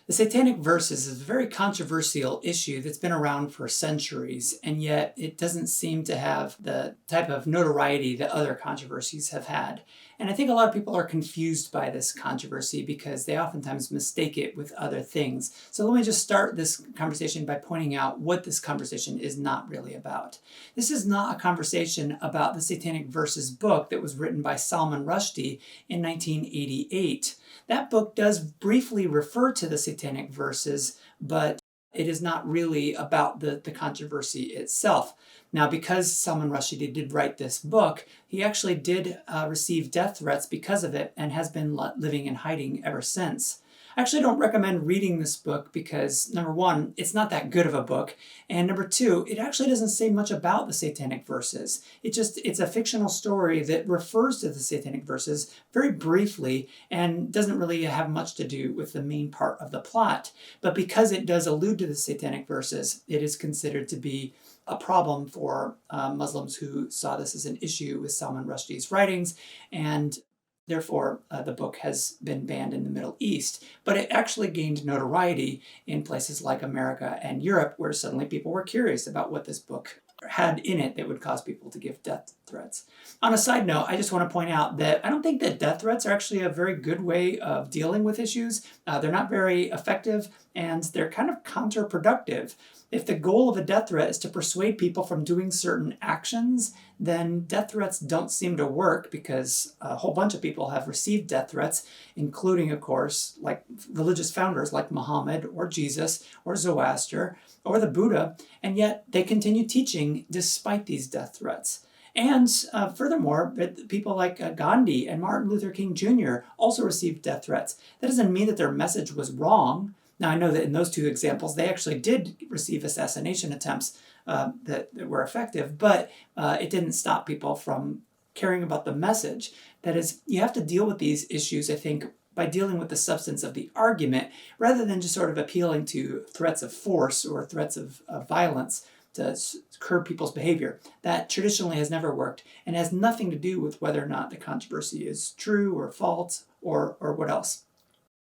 The Satanic Verses is a very controversial issue that's been around for centuries, and yet it doesn't seem to have the type of notoriety that other controversies have had. And I think a lot of people are confused by this controversy because they oftentimes mistake it with other things. So let me just start this conversation by pointing out what this conversation is not really about. This is not a conversation about the Satanic Verses book that was written by Salman Rushdie in 1988. That book does briefly refer to the Satanic Verses, but it is not really about the controversy itself. Now, because Salman Rushdie did write this book, he actually did receive death threats because of it and has been living in hiding ever since. I actually don't recommend reading this book because, number one, it's not that good of a book, and number two, it actually doesn't say much about the Satanic Verses. It's a fictional story that refers to the Satanic Verses very briefly and doesn't really have much to do with the main part of the plot. But because it does allude to the Satanic Verses, it is considered to be a problem for Muslims who saw this as an issue with Salman Rushdie's writings, and therefore, the book has been banned in the Middle East. But it actually gained notoriety in places like America and Europe, where suddenly people were curious about what this book had in it that would cause people to give death threats. On a side note, I just want to point out that I don't think that death threats are actually a very good way of dealing with issues. They're not very effective, and they're kind of counterproductive. If the goal of a death threat is to persuade people from doing certain actions, then death threats don't seem to work because a whole bunch of people have received death threats, including, of course, like religious founders like Muhammad or Jesus or Zoroaster or the Buddha, and yet they continue teaching despite these death threats. And furthermore, people like Gandhi and Martin Luther King Jr. also received death threats. That doesn't mean that their message was wrong. Now, I know that in those two examples, they actually did receive assassination attempts that were effective, but it didn't stop people from caring about the message. That is, you have to deal with these issues, I think, by dealing with the substance of the argument, rather than just sort of appealing to threats of force or threats of violence to curb people's behavior. That traditionally has never worked and has nothing to do with whether or not the controversy is true or false or what else.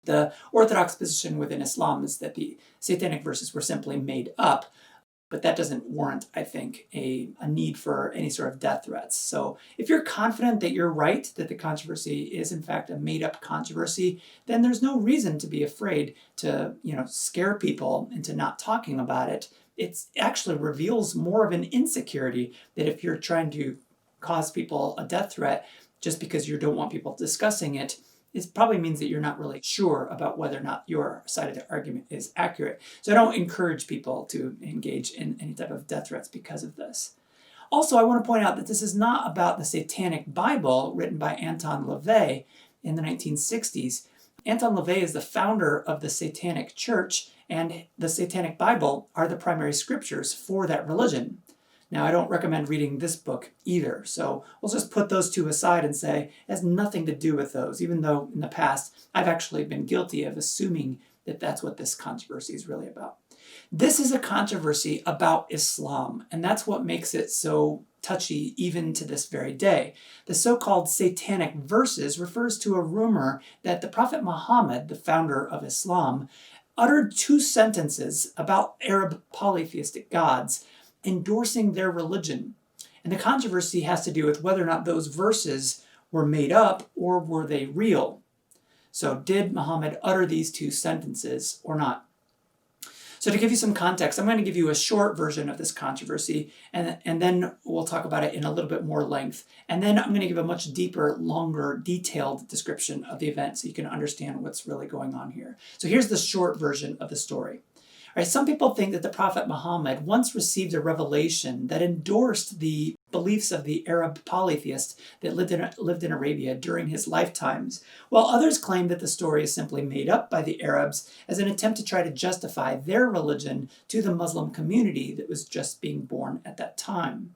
The orthodox position within Islam is that the Satanic Verses were simply made up, but that doesn't warrant, I think, a need for any sort of death threats. So if you're confident that you're right, that the controversy is in fact a made-up controversy, then there's no reason to be afraid to, scare people into not talking about it. It actually reveals more of an insecurity that if you're trying to cause people a death threat just because you don't want people discussing it, it probably means that you're not really sure about whether or not your side of the argument is accurate. So I don't encourage people to engage in any type of death threats because of this. Also, I want to point out that this is not about the Satanic Bible written by Anton LaVey in the 1960s. Anton LaVey is the founder of the Satanic Church, and the Satanic Bible are the primary scriptures for that religion. Now, I don't recommend reading this book either, so we'll just put those two aside and say it has nothing to do with those, even though in the past I've actually been guilty of assuming that that's what this controversy is really about. This is a controversy about Islam, and that's what makes it so touchy even to this very day. The so-called Satanic Verses refers to a rumor that the Prophet Muhammad, the founder of Islam, uttered two sentences about Arab polytheistic gods endorsing their religion. And the controversy has to do with whether or not those verses were made up or were they real. So did Muhammad utter these two sentences or not? So to give you some context, I'm going to give you a short version of this controversy, and then we'll talk about it in a little bit more length. And then I'm going to give a much deeper, longer, detailed description of the event so you can understand what's really going on here. So here's the short version of the story. All right, some people think that the Prophet Muhammad once received a revelation that endorsed the beliefs of the Arab polytheists that lived in Arabia during his lifetimes, while others claim that the story is simply made up by the Arabs as an attempt to try to justify their religion to the Muslim community that was just being born at that time.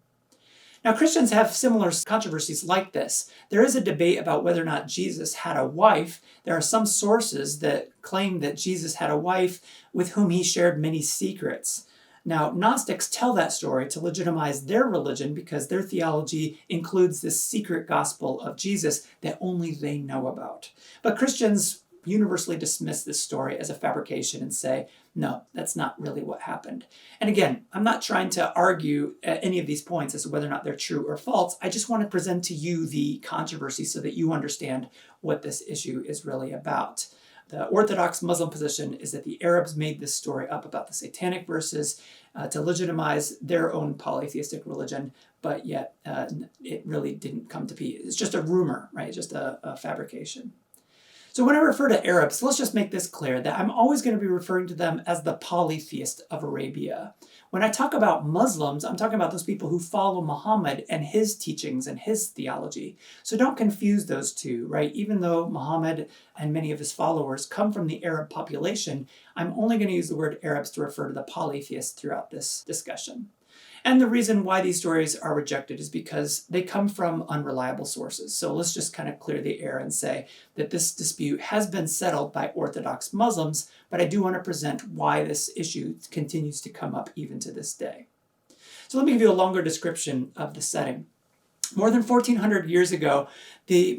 Now, Christians have similar controversies like this. There is a debate about whether or not Jesus had a wife. There are some sources that claim that Jesus had a wife with whom he shared many secrets. Now, Gnostics tell that story to legitimize their religion because their theology includes this secret gospel of Jesus that only they know about. But Christians universally dismiss this story as a fabrication and say, no, that's not really what happened. And again, I'm not trying to argue any of these points as to whether or not they're true or false. I just want to present to you the controversy so that you understand what this issue is really about. The Orthodox Muslim position is that the Arabs made this story up about the Satanic Verses to legitimize their own polytheistic religion, but yet it really didn't come to be. It's just a rumor, right? Just a fabrication. So when I refer to Arabs, let's just make this clear that I'm always going to be referring to them as the polytheist of Arabia. When I talk about Muslims, I'm talking about those people who follow Muhammad and his teachings and his theology. So don't confuse those two, right? Even though Muhammad and many of his followers come from the Arab population, I'm only going to use the word Arabs to refer to the polytheists throughout this discussion. And the reason why these stories are rejected is because they come from unreliable sources. So let's just kind of clear the air and say that this dispute has been settled by Orthodox Muslims, but I do want to present why this issue continues to come up even to this day. So let me give you a longer description of the setting. More than 1,400 years ago,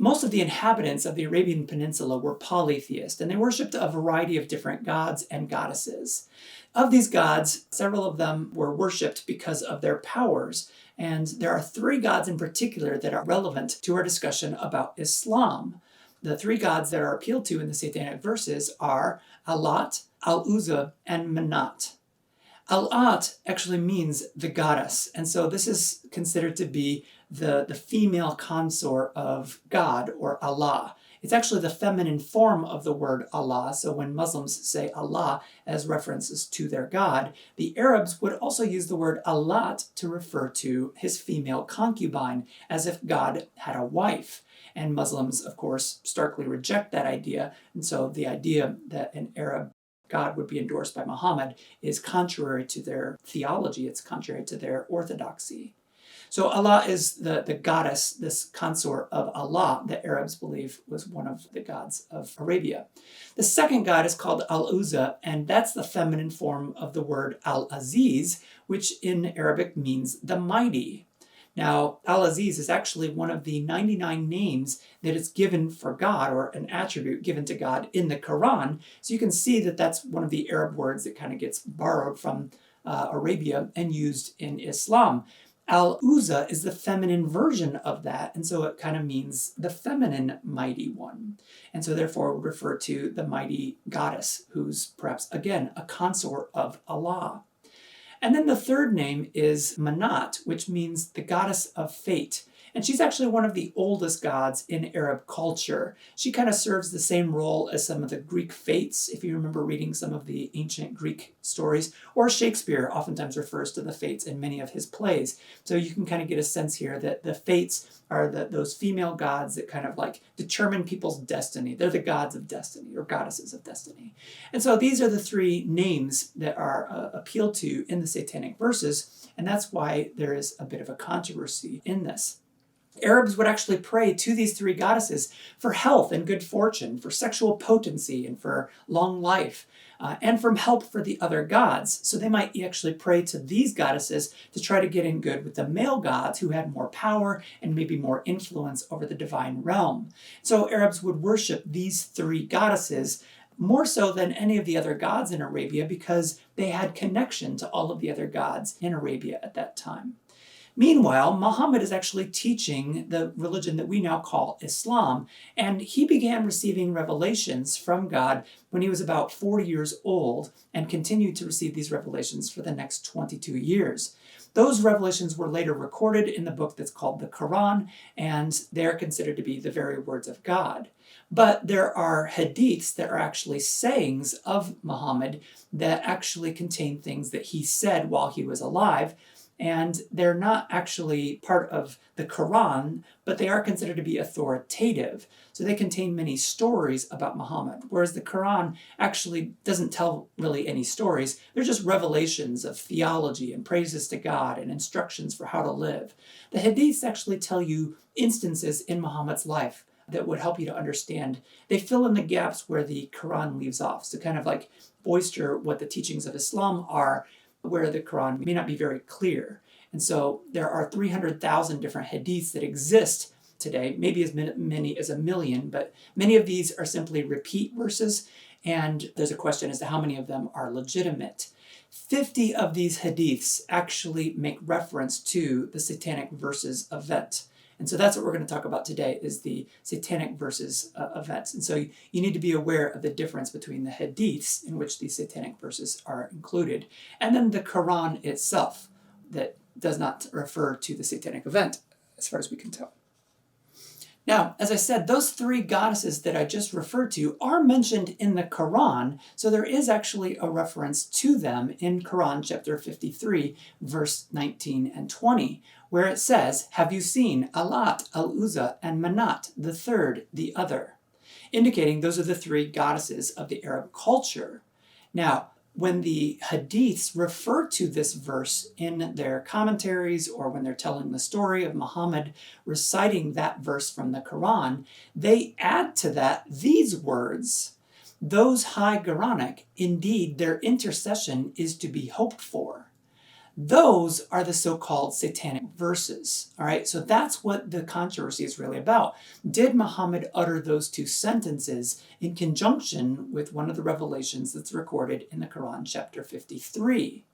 most of the inhabitants of the Arabian Peninsula were polytheist, and they worshipped a variety of different gods and goddesses. Of these gods, several of them were worshipped because of their powers, and there are three gods in particular that are relevant to our discussion about Islam. The three gods that are appealed to in the Satanic Verses are al-Lat, al-Uzza, and Manat. Al-At actually means the goddess, and so this is considered to be the female consort of God, or Allah. It's actually the feminine form of the word Allah, so when Muslims say Allah as references to their God, the Arabs would also use the word al-Lat to refer to his female concubine, as if God had a wife. And Muslims, of course, starkly reject that idea, and so the idea that an Arab God would be endorsed by Muhammad is contrary to their theology, it's contrary to their orthodoxy. So Allah is the goddess, this consort of Allah that Arabs believe was one of the gods of Arabia. The second god is called al-Uzza, and that's the feminine form of the word al-Aziz, which in Arabic means the mighty. Now, al-Aziz is actually one of the 99 names that is given for God, or an attribute given to God in the Quran. So you can see that that's one of the Arab words that kind of gets borrowed from Arabia and used in Islam. Al-Uzza is the feminine version of that, and so it kind of means the feminine mighty one. And so therefore would refer to the mighty goddess, who's perhaps, again, a consort of Allah. And then the third name is Manat, which means the goddess of fate. And she's actually one of the oldest gods in Arab culture. She kind of serves the same role as some of the Greek fates, if you remember reading some of the ancient Greek stories, or Shakespeare oftentimes refers to the fates in many of his plays. So you can kind of get a sense here that the fates are those female gods that kind of like determine people's destiny. They're the gods of destiny, or goddesses of destiny. And so these are the three names that are appealed to in the Satanic Verses, and that's why there is a bit of a controversy in this. Arabs would actually pray to these three goddesses for health and good fortune, for sexual potency and for long life, and from help for the other gods. So they might actually pray to these goddesses to try to get in good with the male gods who had more power and maybe more influence over the divine realm. So Arabs would worship these three goddesses more so than any of the other gods in Arabia because they had connection to all of the other gods in Arabia at that time. Meanwhile, Muhammad is actually teaching the religion that we now call Islam, and he began receiving revelations from God when he was about 40 years old and continued to receive these revelations for the next 22 years. Those revelations were later recorded in the book that's called the Quran, and they're considered to be the very words of God. But there are hadiths that are actually sayings of Muhammad that actually contain things that he said while he was alive, and they're not actually part of the Quran, but they are considered to be authoritative. So they contain many stories about Muhammad, whereas the Quran actually doesn't tell really any stories. They're just revelations of theology and praises to God and instructions for how to live. The hadiths actually tell you instances in Muhammad's life that would help you to understand. They fill in the gaps where the Quran leaves off, so kind of like bolster what the teachings of Islam are, where the Quran may not be very clear. And so there are 300,000 different hadiths that exist today, maybe as many as 1,000,000, but many of these are simply repeat verses, and there's a question as to how many of them are legitimate. 50 of these hadiths actually make reference to the Satanic Verses event. And so that's what we're going to talk about today, is the Satanic Verses events. And so you need to be aware of the difference between the hadiths in which these Satanic Verses are included, and then the Quran itself that does not refer to the Satanic event, as far as we can tell. Now, as I said, those 3 goddesses that I just referred to are mentioned in the Quran, so there is actually a reference to them in Quran chapter 53, verse 19 and 20, where it says, "Have you seen al-Lat, al-Uzza, and Manat, the third, the other?" Indicating those are the 3 goddesses of the Arab culture. Now, when the hadiths refer to this verse in their commentaries, or when they're telling the story of Muhammad reciting that verse from the Quran, they add to that these words, "Those high Quranic, indeed their intercession is to be hoped for." Those are the so-called Satanic Verses. All right, so that's what the controversy is really about. Did Muhammad utter those 2 sentences in conjunction with one of the revelations that's recorded in the Quran chapter 53?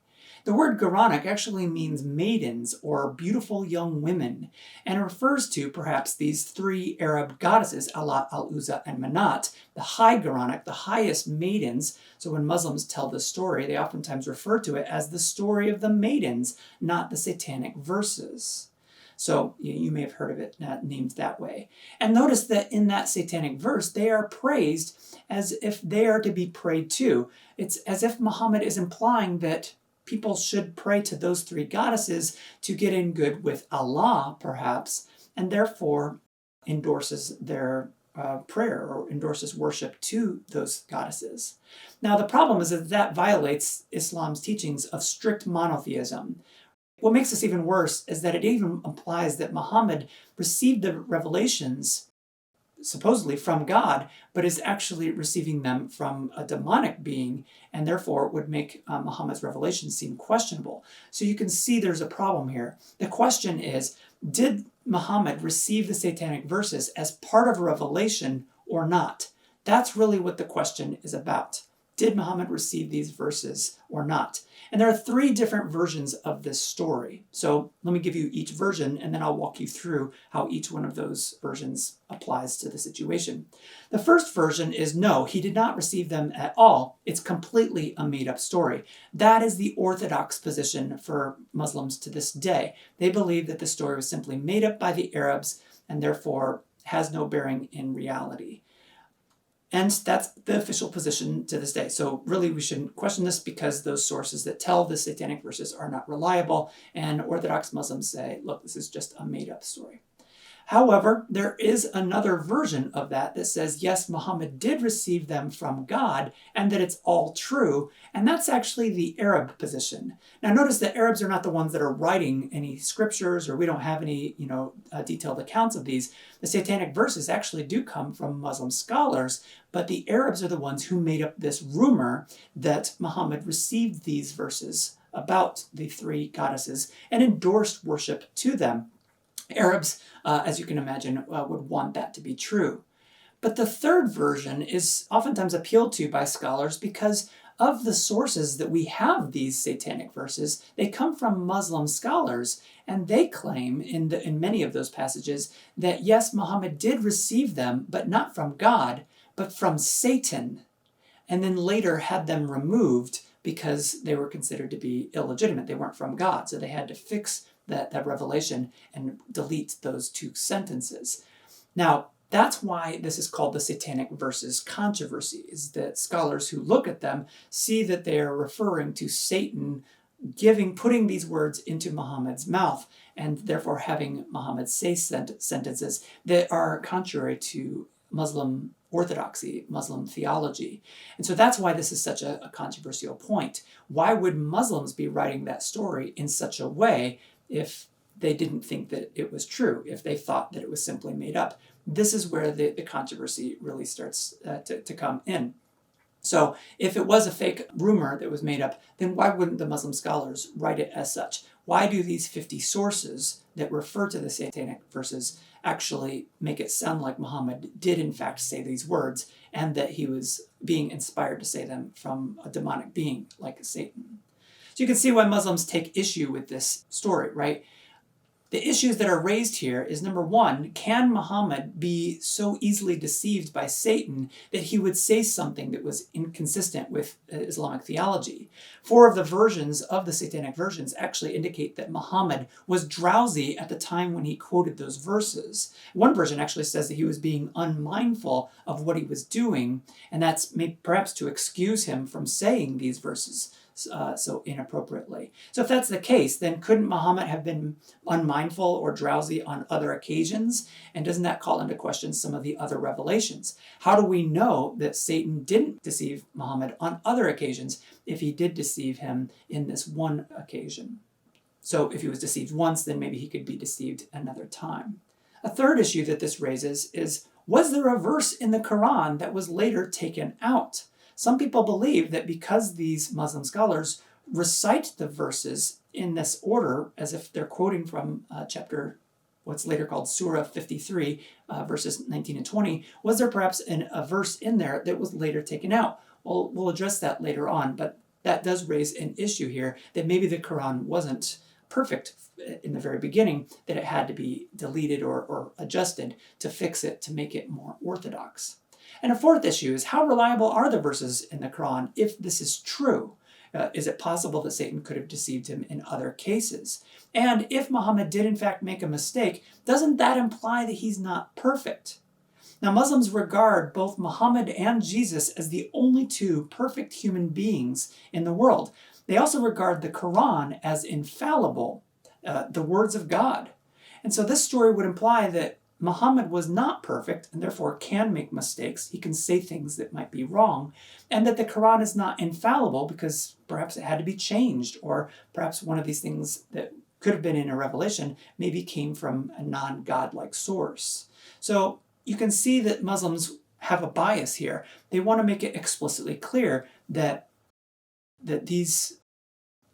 The word Quranic actually means maidens or beautiful young women, and refers to perhaps these 3 Arab goddesses, al-Lat, al-Uzza, and Manat, the high Quranic, the highest maidens. So when Muslims tell this story, they oftentimes refer to it as the story of the maidens, not the Satanic Verses. So you may have heard of it named that way. And notice that in that Satanic verse, they are praised as if they are to be prayed to. It's as if Muhammad is implying that people should pray to those 3 goddesses to get in good with Allah, perhaps, and therefore endorses their prayer or endorses worship to those goddesses. Now, the problem is that that violates Islam's teachings of strict monotheism. What makes this even worse is that it even implies that Muhammad received the revelations supposedly from God, but is actually receiving them from a demonic being, and therefore would make Muhammad's revelation seem questionable. So you can see there's a problem here. The question is, did Muhammad receive the Satanic Verses as part of a revelation or not? That's really what the question is about. Did Muhammad receive these verses or not? And there are 3 different versions of this story. So let me give you each version, and then I'll walk you through how each one of those versions applies to the situation. The first version is no, he did not receive them at all. It's completely a made-up story. That is the orthodox position for Muslims to this day. They believe that the story was simply made up by the Arabs and therefore has no bearing in reality. And that's the official position to this day. So really we shouldn't question this, because those sources that tell the Satanic Verses are not reliable, and Orthodox Muslims say, look, this is just a made-up story. However, there is another version of that that says, yes, Muhammad did receive them from God and that it's all true. And that's actually the Arab position. Now notice that Arabs are not the ones that are writing any scriptures, or we don't have any, detailed accounts of these. The Satanic Verses actually do come from Muslim scholars, but the Arabs are the ones who made up this rumor that Muhammad received these verses about the 3 goddesses and endorsed worship to them. Arabs, as you can imagine, would want that to be true. But the third version is oftentimes appealed to by scholars because of the sources that we have these Satanic Verses. They come from Muslim scholars, and they claim in many of those passages that yes, Muhammad did receive them, but not from God, but from Satan, and then later had them removed because they were considered to be illegitimate. They weren't from God, so they had to fix that revelation and delete those 2 sentences. Now, that's why this is called the Satanic Verses controversy, is that scholars who look at them see that they are referring to Satan putting these words into Muhammad's mouth, and therefore having Muhammad say sentences that are contrary to Muslim orthodoxy, Muslim theology. And so that's why this is such a controversial point. Why would Muslims be writing that story in such a way if they didn't think that it was true, if they thought that it was simply made up? This is where the controversy really starts to come in. So if it was a fake rumor that was made up, then why wouldn't the Muslim scholars write it as such? Why do these 50 sources that refer to the Satanic Verses actually make it sound like Muhammad did in fact say these words, and that he was being inspired to say them from a demonic being like Satan. So you can see why Muslims take issue with this story, right? The issues that are raised here is, number one, can Muhammad be so easily deceived by Satan that he would say something that was inconsistent with Islamic theology? 4 of the versions of the Satanic Versions actually indicate that Muhammad was drowsy at the time when he quoted those verses. One version actually says that he was being unmindful of what he was doing, and that's perhaps to excuse him from saying these verses so inappropriately. So if that's the case, then couldn't Muhammad have been unmindful or drowsy on other occasions? And doesn't that call into question some of the other revelations? How do we know that Satan didn't deceive Muhammad on other occasions if he did deceive him in this one occasion? So if he was deceived once, then maybe he could be deceived another time. A third issue that this raises is, was there a verse in the Quran that was later taken out? Some people believe that because these Muslim scholars recite the verses in this order, as if they're quoting from chapter, what's later called Surah 53, verses 19 and 20, was there perhaps a verse in there that was later taken out? Well, we'll address that later on, but that does raise an issue here that maybe the Quran wasn't perfect in the very beginning, that it had to be deleted or adjusted to fix it, to make it more orthodox. And a fourth issue is, how reliable are the verses in the Quran if this is true? Is it possible that Satan could have deceived him in other cases? And if Muhammad did in fact make a mistake, doesn't that imply that he's not perfect? Now, Muslims regard both Muhammad and Jesus as the only 2 perfect human beings in the world. They also regard the Quran as infallible, the words of God. And so this story would imply that Muhammad was not perfect and therefore can make mistakes. He can say things that might be wrong, and that the Quran is not infallible because perhaps it had to be changed, or perhaps one of these things that could have been in a revelation maybe came from a non-godlike source. So you can see that Muslims have a bias here. They want to make it explicitly clear that these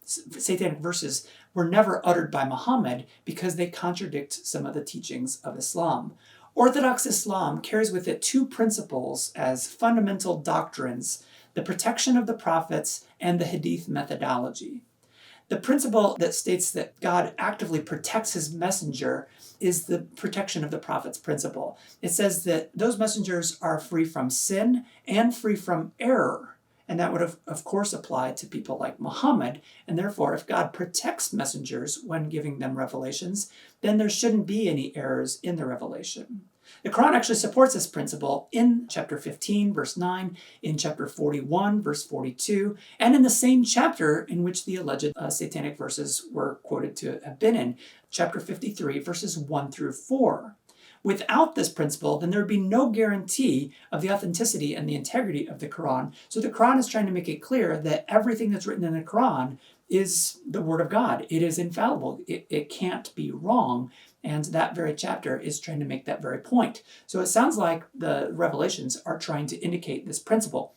Satanic verses were never uttered by Muhammad because they contradict some of the teachings of Islam. Orthodox Islam carries with it 2 principles as fundamental doctrines: the protection of the prophets and the Hadith methodology. The principle that states that God actively protects his messenger is the protection of the prophets principle. It says that those messengers are free from sin and free from error. And that would, of course, apply to people like Muhammad. And therefore, if God protects messengers when giving them revelations, then there shouldn't be any errors in the revelation. The Quran actually supports this principle in chapter 15, verse 9, in chapter 41, verse 42, and in the same chapter in which the alleged Satanic verses were quoted to have been in, chapter 53, verses 1 through 4. Without this principle, then there would be no guarantee of the authenticity and the integrity of the Quran. So the Quran is trying to make it clear that everything that's written in the Quran is the Word of God. It is infallible. It can't be wrong. And that very chapter is trying to make that very point. So it sounds like the Revelations are trying to indicate this principle.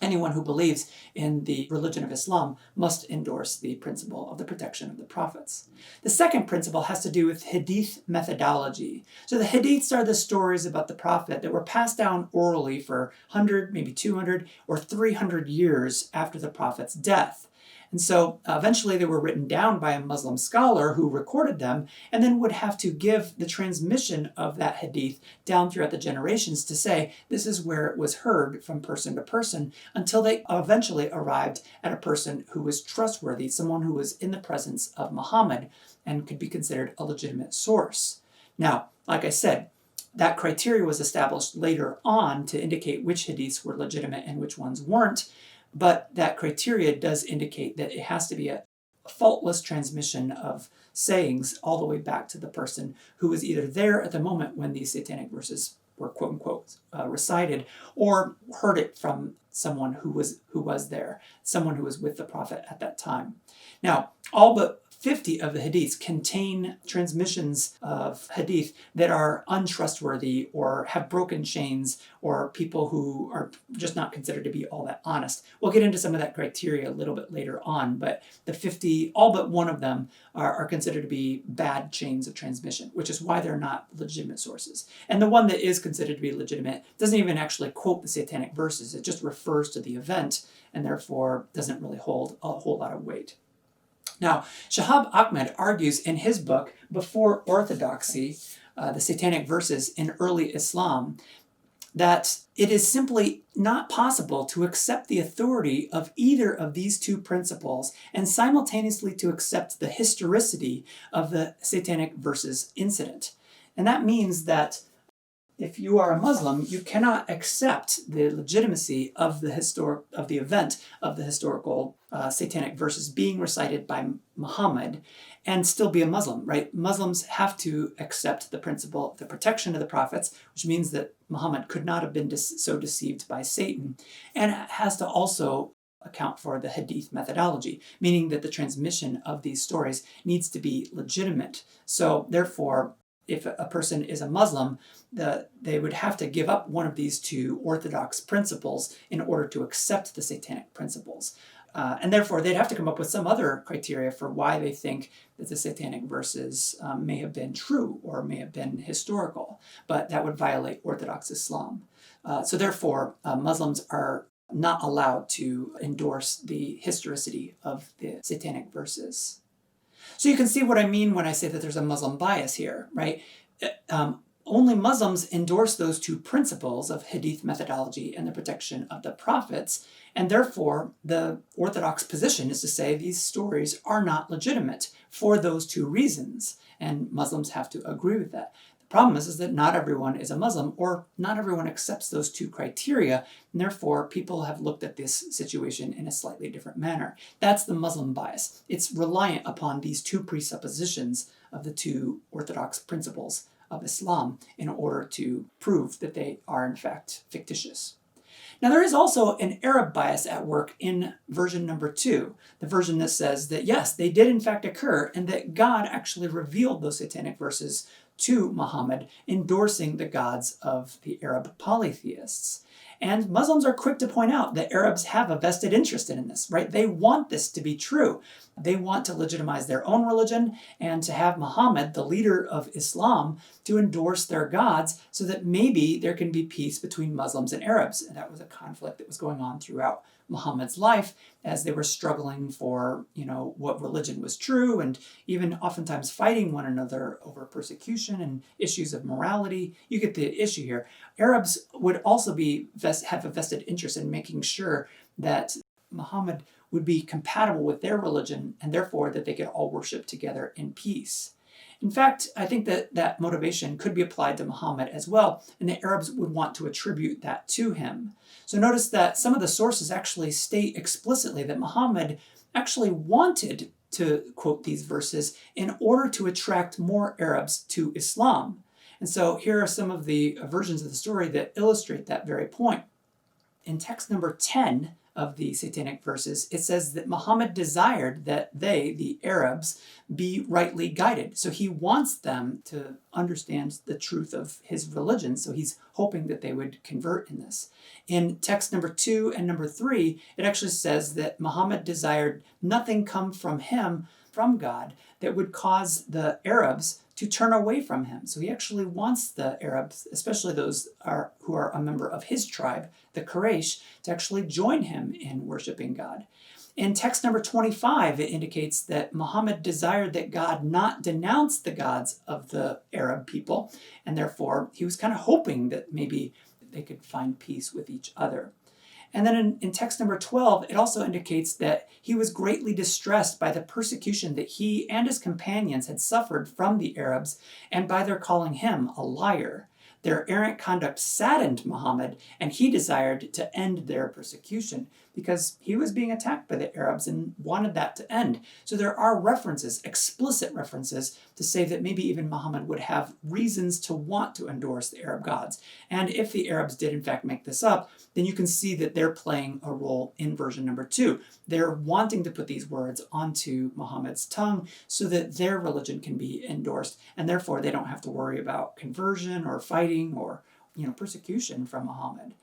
Anyone who believes in the religion of Islam must endorse the principle of the protection of the prophets. The second principle has to do with Hadith methodology. So the Hadiths are the stories about the prophet that were passed down orally for 100, maybe 200, or 300 years after the prophet's death. And so eventually they were written down by a Muslim scholar who recorded them, and then would have to give the transmission of that hadith down throughout the generations to say this is where it was heard from person to person, until they eventually arrived at a person who was trustworthy, someone who was in the presence of Muhammad and could be considered a legitimate source. Now, like I said, that criteria was established later on to indicate which hadiths were legitimate and which ones weren't. But that criteria does indicate that it has to be a faultless transmission of sayings all the way back to the person who was either there at the moment when these Satanic verses were quote unquote recited, or heard it from someone who was there, someone who was with the prophet at that time. Now, all but 50 of the hadiths contain transmissions of hadith that are untrustworthy or have broken chains or people who are just not considered to be all that honest. We'll get into some of that criteria a little bit later on, but the 50, all but one of them are considered to be bad chains of transmission, which is why they're not legitimate sources. And the one that is considered to be legitimate doesn't even actually quote the Satanic Verses. It just refers to the event and therefore doesn't really hold a whole lot of weight. Now, Shahab Ahmed argues in his book, Before Orthodoxy, the Satanic Verses in Early Islam, that it is simply not possible to accept the authority of either of these two principles and simultaneously to accept the historicity of the Satanic Verses incident. And that means that if you are a Muslim, you cannot accept the legitimacy of the event of the historical Satanic Verses being recited by Muhammad and still be a Muslim, right? Muslims have to accept the principle of the protection of the prophets, which means that Muhammad could not have been so deceived by Satan, and has to also account for the hadith methodology, meaning that the transmission of these stories needs to be legitimate. So therefore, if a person is a Muslim, they would have to give up one of these two orthodox principles in order to accept the Satanic principles. And therefore, they'd have to come up with some other criteria for why they think that the Satanic Verses may have been true or may have been historical, but that would violate Orthodox Islam. So therefore, Muslims are not allowed to endorse the historicity of the Satanic Verses. So you can see what I mean when I say that there's a Muslim bias here, right? Only Muslims endorse those two principles of hadith methodology and the protection of the prophets, and therefore the Orthodox position is to say these stories are not legitimate for those two reasons, and Muslims have to agree with that. The problem is that not everyone is a Muslim, or not everyone accepts those two criteria, and therefore people have looked at this situation in a slightly different manner. That's the Muslim bias. It's reliant upon these two presuppositions of the two Orthodox principles of Islam in order to prove that they are in fact fictitious. Now there is also an Arab bias at work in version number 2, the version that says that yes, they did in fact occur and that God actually revealed those Satanic Verses to Muhammad, endorsing the gods of the Arab polytheists. And Muslims are quick to point out that Arabs have a vested interest in this, right? They want this to be true. They want to legitimize their own religion and to have Muhammad, the leader of Islam, to endorse their gods so that maybe there can be peace between Muslims and Arabs. And that was a conflict that was going on throughout Muhammad's life as they were struggling for, what religion was true, and even oftentimes fighting one another over persecution and issues of morality. You get the issue here. Arabs would also have a vested interest in making sure that Muhammad would be compatible with their religion and therefore that they could all worship together in peace. In fact, I think that motivation could be applied to Muhammad as well, and the Arabs would want to attribute that to him. So notice that some of the sources actually state explicitly that Muhammad actually wanted to quote these verses in order to attract more Arabs to Islam. And so here are some of the versions of the story that illustrate that very point. In text number 10 of the Satanic Verses, it says that Muhammad desired that they, the Arabs, be rightly guided. So he wants them to understand the truth of his religion. So he's hoping that they would convert in this. In text number 2 and number 3, it actually says that Muhammad desired nothing come from him, from God, that would cause the Arabs to turn away from him. So he actually wants the Arabs, especially those who are a member of his tribe, the Quraysh, to actually join him in worshiping God. In text number 25, it indicates that Muhammad desired that God not denounce the gods of the Arab people, and therefore he was kind of hoping that maybe they could find peace with each other. And then in text number 12, it also indicates that he was greatly distressed by the persecution that he and his companions had suffered from the Arabs and by their calling him a liar. Their errant conduct saddened Muhammad, and he desired to end their persecution. because he was being attacked by the Arabs and wanted that to end. So there are references, explicit references, to say that maybe even Muhammad would have reasons to want to endorse the Arab gods. And if the Arabs did in fact make this up, then you can see that they're playing a role in version number 2. They're wanting to put these words onto Muhammad's tongue so that their religion can be endorsed, and therefore they don't have to worry about conversion or fighting or persecution from Muhammad.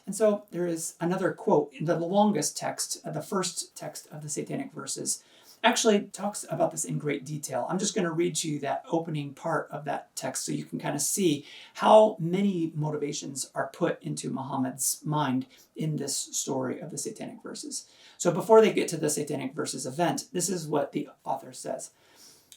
And so there is another quote in the longest text, the first text of the Satanic Verses, actually talks about this in great detail. I'm just going to read to you that opening part of that text so you can kind of see how many motivations are put into Muhammad's mind in this story of the Satanic Verses. So before they get to the Satanic Verses event, this is what the author says.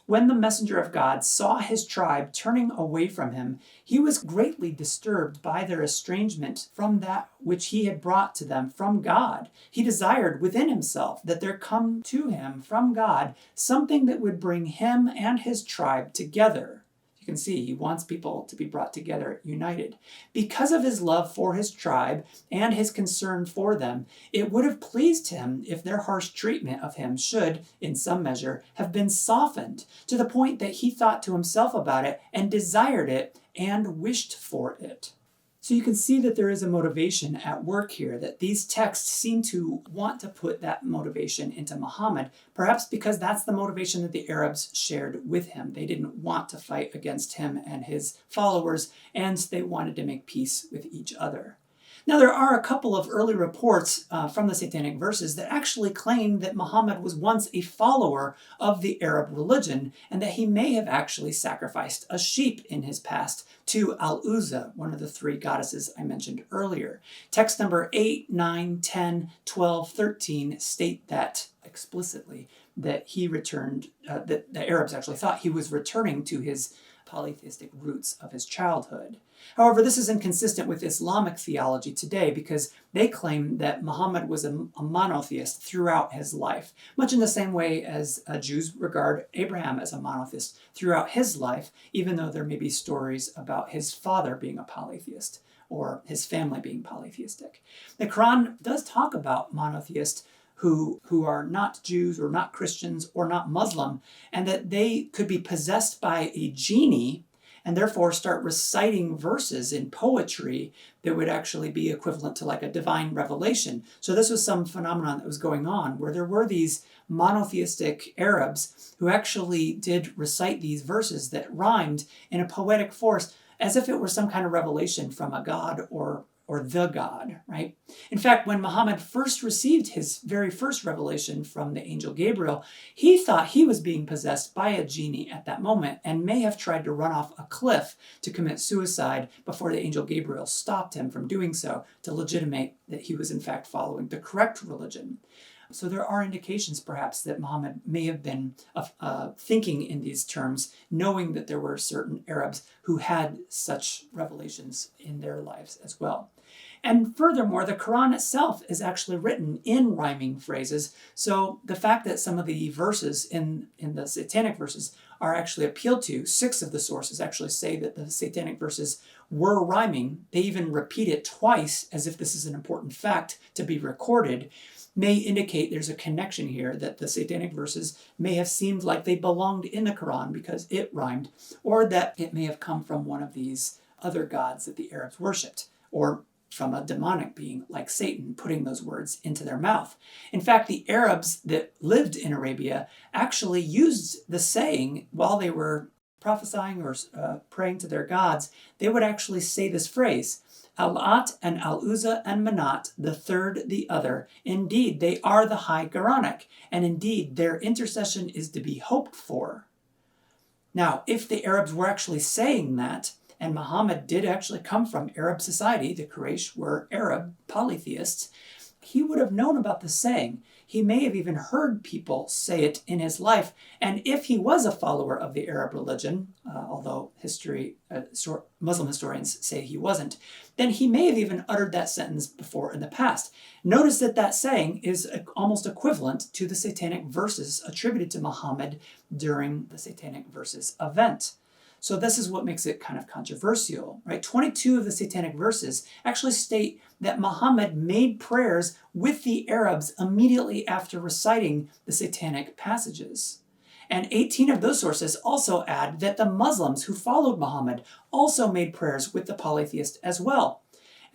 When the messenger of God saw his tribe turning away from him, he was greatly disturbed by their estrangement from that which he had brought to them from God. He desired within himself that there come to him from God something that would bring him and his tribe together. You can see he wants people to be brought together, united. Because of his love for his tribe and his concern for them, it would have pleased him if their harsh treatment of him should, in some measure, have been softened to the point that he thought to himself about it and desired it and wished for it. So you can see that there is a motivation at work here, that these texts seem to want to put that motivation into Muhammad, perhaps because that's the motivation that the Arabs shared with him. They didn't want to fight against him and his followers, and they wanted to make peace with each other. Now, there are a couple of early reports from the Satanic Verses that actually claim that Muhammad was once a follower of the Arab religion and that he may have actually sacrificed a sheep in his past to al-Uzza, one of the 3 goddesses I mentioned earlier. Text number 8, 9, 10, 12, 13 state that explicitly, that he returned, that the Arabs actually thought he was returning to his polytheistic roots of his childhood. However, this is inconsistent with Islamic theology today because they claim that Muhammad was a monotheist throughout his life, much in the same way as Jews regard Abraham as a monotheist throughout his life, even though there may be stories about his father being a polytheist or his family being polytheistic. The Quran does talk about monotheists who are not Jews or not Christians or not Muslim, and that they could be possessed by a genie and therefore start reciting verses in poetry that would actually be equivalent to like a divine revelation. So this was some phenomenon that was going on where there were these monotheistic Arabs who actually did recite these verses that rhymed in a poetic force as if it were some kind of revelation from a god or the God, right? In fact, when Muhammad first received his very first revelation from the angel Gabriel, he thought he was being possessed by a genie at that moment and may have tried to run off a cliff to commit suicide before the angel Gabriel stopped him from doing so to legitimate that he was in fact following the correct religion. So there are indications perhaps that Muhammad may have been thinking in these terms, knowing that there were certain Arabs who had such revelations in their lives as well. And furthermore, the Quran itself is actually written in rhyming phrases. So the fact that some of the verses in the Satanic Verses are actually appealed to, 6 of the sources actually say that the Satanic Verses were rhyming. They even repeat it twice as if this is an important fact to be recorded, may indicate there's a connection here, that the Satanic Verses may have seemed like they belonged in the Quran because it rhymed, or that it may have come from one of these other gods that the Arabs worshipped, or from a demonic being like Satan putting those words into their mouth. In fact, the Arabs that lived in Arabia actually used the saying while they were prophesying or praying to their gods. They would actually say this phrase, al-Lat and al-Uzza and Manat, the third the other. Indeed, they are the high Quranic, and indeed their intercession is to be hoped for. Now, if the Arabs were actually saying that, and Muhammad did actually come from Arab society, the Quraysh were Arab polytheists, he would have known about the saying. He may have even heard people say it in his life. And if he was a follower of the Arab religion, although Muslim historians say he wasn't, then he may have even uttered that sentence before in the past. Notice that that saying is almost equivalent to the Satanic Verses attributed to Muhammad during the Satanic Verses event. So this is what makes it kind of controversial, right? 22 of the Satanic Verses actually state that Muhammad made prayers with the Arabs immediately after reciting the Satanic passages. And 18 of those sources also add that the Muslims who followed Muhammad also made prayers with the polytheist as well.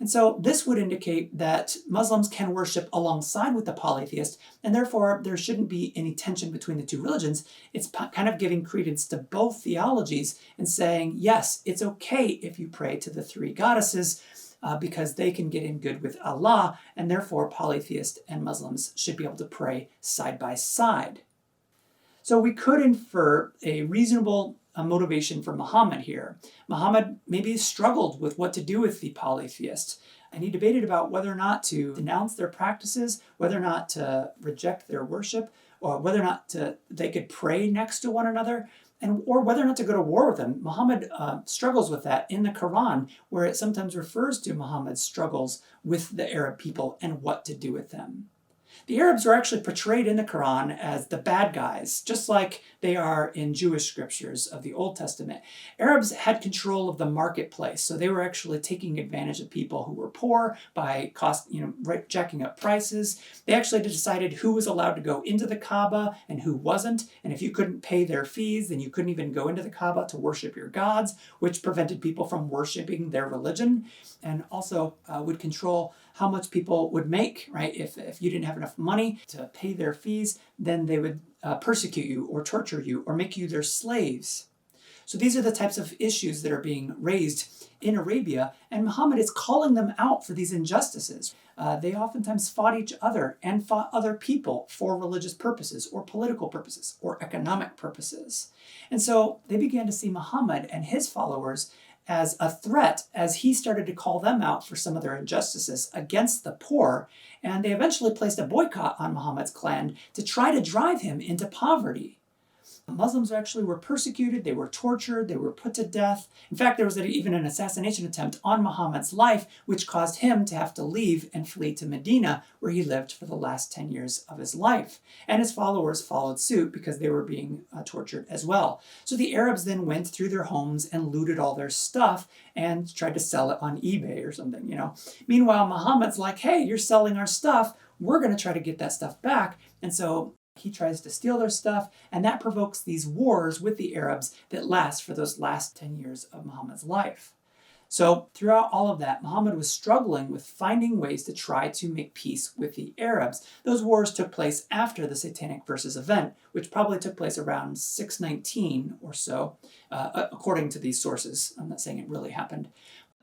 And so this would indicate that Muslims can worship alongside with the polytheist, and therefore there shouldn't be any tension between the two religions. It's kind of giving credence to both theologies and saying, yes, it's okay if you pray to the three goddesses because they can get in good with Allah, and therefore polytheists and Muslims should be able to pray side by side. So we could infer a reasonable motivation for Muhammad here. Muhammad maybe struggled with what to do with the polytheists, and he debated about whether or not to denounce their practices, whether or not to reject their worship, or whether or not they could pray next to one another, or whether or not to go to war with them. Muhammad struggles with that in the Quran, where it sometimes refers to Muhammad's struggles with the Arab people and what to do with them. The Arabs are actually portrayed in the Quran as the bad guys, just like they are in Jewish scriptures of the Old Testament. Arabs had control of the marketplace, so they were actually taking advantage of people who were poor by jacking up prices. They actually decided who was allowed to go into the Kaaba and who wasn't, and if you couldn't pay their fees, then you couldn't even go into the Kaaba to worship your gods, which prevented people from worshiping their religion, and also would control how much people would make, right? If you didn't have enough money to pay their fees, then they would persecute you or torture you or make you their slaves. So these are the types of issues that are being raised in Arabia, and Muhammad is calling them out for these injustices. They oftentimes fought each other and fought other people for religious purposes or political purposes or economic purposes. And so they began to see Muhammad and his followers as a threat as he started to call them out for some of their injustices against the poor, and they eventually placed a boycott on Muhammad's clan to try to drive him into poverty. Muslims actually were persecuted, they were tortured, they were put to death. In fact, there was even an assassination attempt on Muhammad's life, which caused him to have to leave and flee to Medina, where he lived for the last 10 years of his life. And his followers followed suit because they were being tortured as well. So the Arabs then went through their homes and looted all their stuff and tried to sell it on eBay or something, Meanwhile, Muhammad's like, hey, you're selling our stuff, we're going to try to get that stuff back. And so he tries to steal their stuff, and that provokes these wars with the Arabs that last for those last 10 years of Muhammad's life. So throughout all of that, Muhammad was struggling with finding ways to try to make peace with the Arabs. Those wars took place after the Satanic Verses event, which probably took place around 619 or so, according to these sources. I'm not saying it really happened.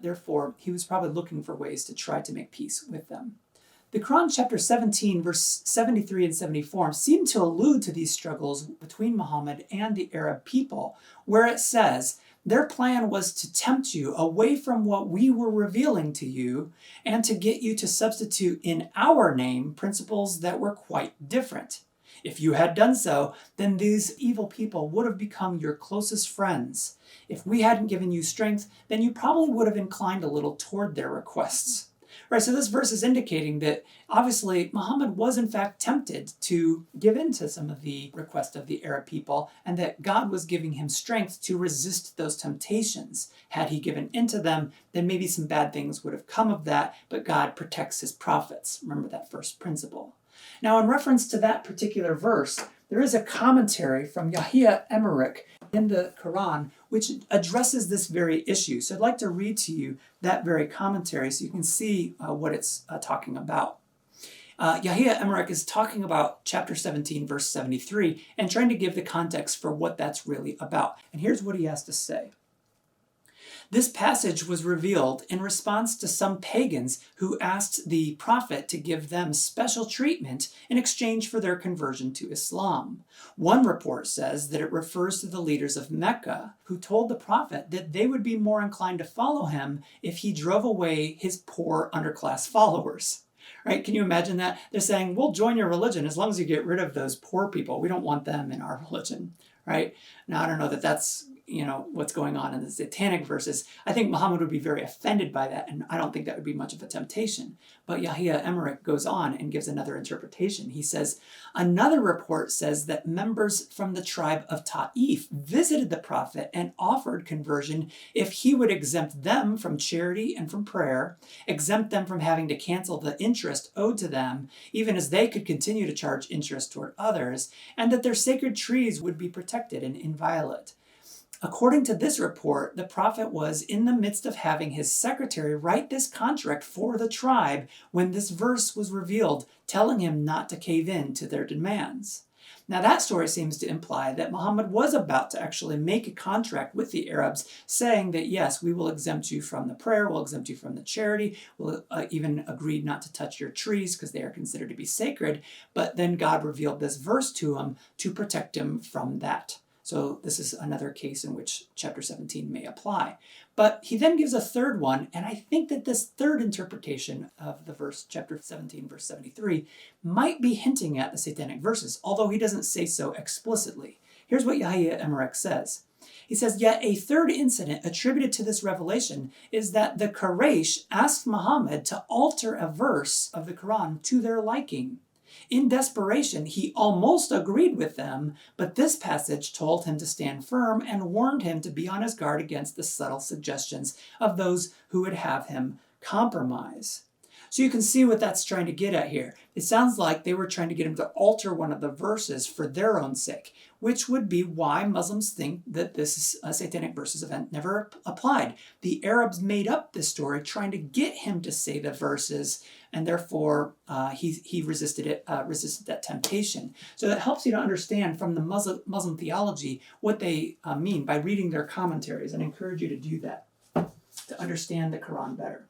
Therefore, he was probably looking for ways to try to make peace with them. The Quran chapter 17, verse 73 and 74 seem to allude to these struggles between Muhammad and the Arab people, where it says, their plan was to tempt you away from what we were revealing to you and to get you to substitute in our name principles that were quite different. If you had done so, then these evil people would have become your closest friends. If we hadn't given you strength, then you probably would have inclined a little toward their requests. Right, so this verse is indicating that obviously Muhammad was in fact tempted to give in to some of the requests of the Arab people, and that God was giving him strength to resist those temptations. Had he given into them, then maybe some bad things would have come of that, but God protects his prophets. Remember that first principle. Now, in reference to that particular verse, there is a commentary from Yahya Emmerich in the Quran which addresses this very issue. So I'd like to read to you that very commentary so you can see what it's talking about. Yahya Emmerich is talking about chapter 17, verse 73, and trying to give the context for what that's really about. And here's what he has to say. This passage was revealed in response to some pagans who asked the prophet to give them special treatment in exchange for their conversion to Islam. One report says that it refers to the leaders of Mecca who told the prophet that they would be more inclined to follow him if he drove away his poor underclass followers. Right? Can you imagine that? They're saying, we'll join your religion as long as you get rid of those poor people. We don't want them in our religion. Right? Now, I don't know that that's what's going on in the Satanic Verses, I think Muhammad would be very offended by that, and I don't think that would be much of a temptation. But Yahya Emmerich goes on and gives another interpretation. He says, another report says that members from the tribe of Ta'if visited the Prophet and offered conversion if he would exempt them from charity and from prayer, exempt them from having to cancel the interest owed to them, even as they could continue to charge interest toward others, and that their sacred trees would be protected and inviolate. According to this report, the Prophet was in the midst of having his secretary write this contract for the tribe when this verse was revealed, telling him not to cave in to their demands. Now that story seems to imply that Muhammad was about to actually make a contract with the Arabs saying that yes, we will exempt you from the prayer, we'll exempt you from the charity, we'll even agree not to touch your trees because they are considered to be sacred, but then God revealed this verse to him to protect him from that. So this is another case in which chapter 17 may apply. But he then gives a third one, and I think that this third interpretation of the verse, chapter 17, verse 73, might be hinting at the Satanic Verses, although he doesn't say so explicitly. Here's what Yahya Emmerich says. He says, yet a third incident attributed to this revelation is that the Quraysh asked Muhammad to alter a verse of the Quran to their liking. In desperation, he almost agreed with them, but this passage told him to stand firm and warned him to be on his guard against the subtle suggestions of those who would have him compromise. So you can see what that's trying to get at here. It sounds like they were trying to get him to alter one of the verses for their own sake, which would be why Muslims think that this Satanic Verses event never applied. The Arabs made up this story trying to get him to say the verses, and therefore he resisted that temptation. So that helps you to understand from the Muslim theology what they mean by reading their commentaries, and I encourage you to do that to understand the Quran better.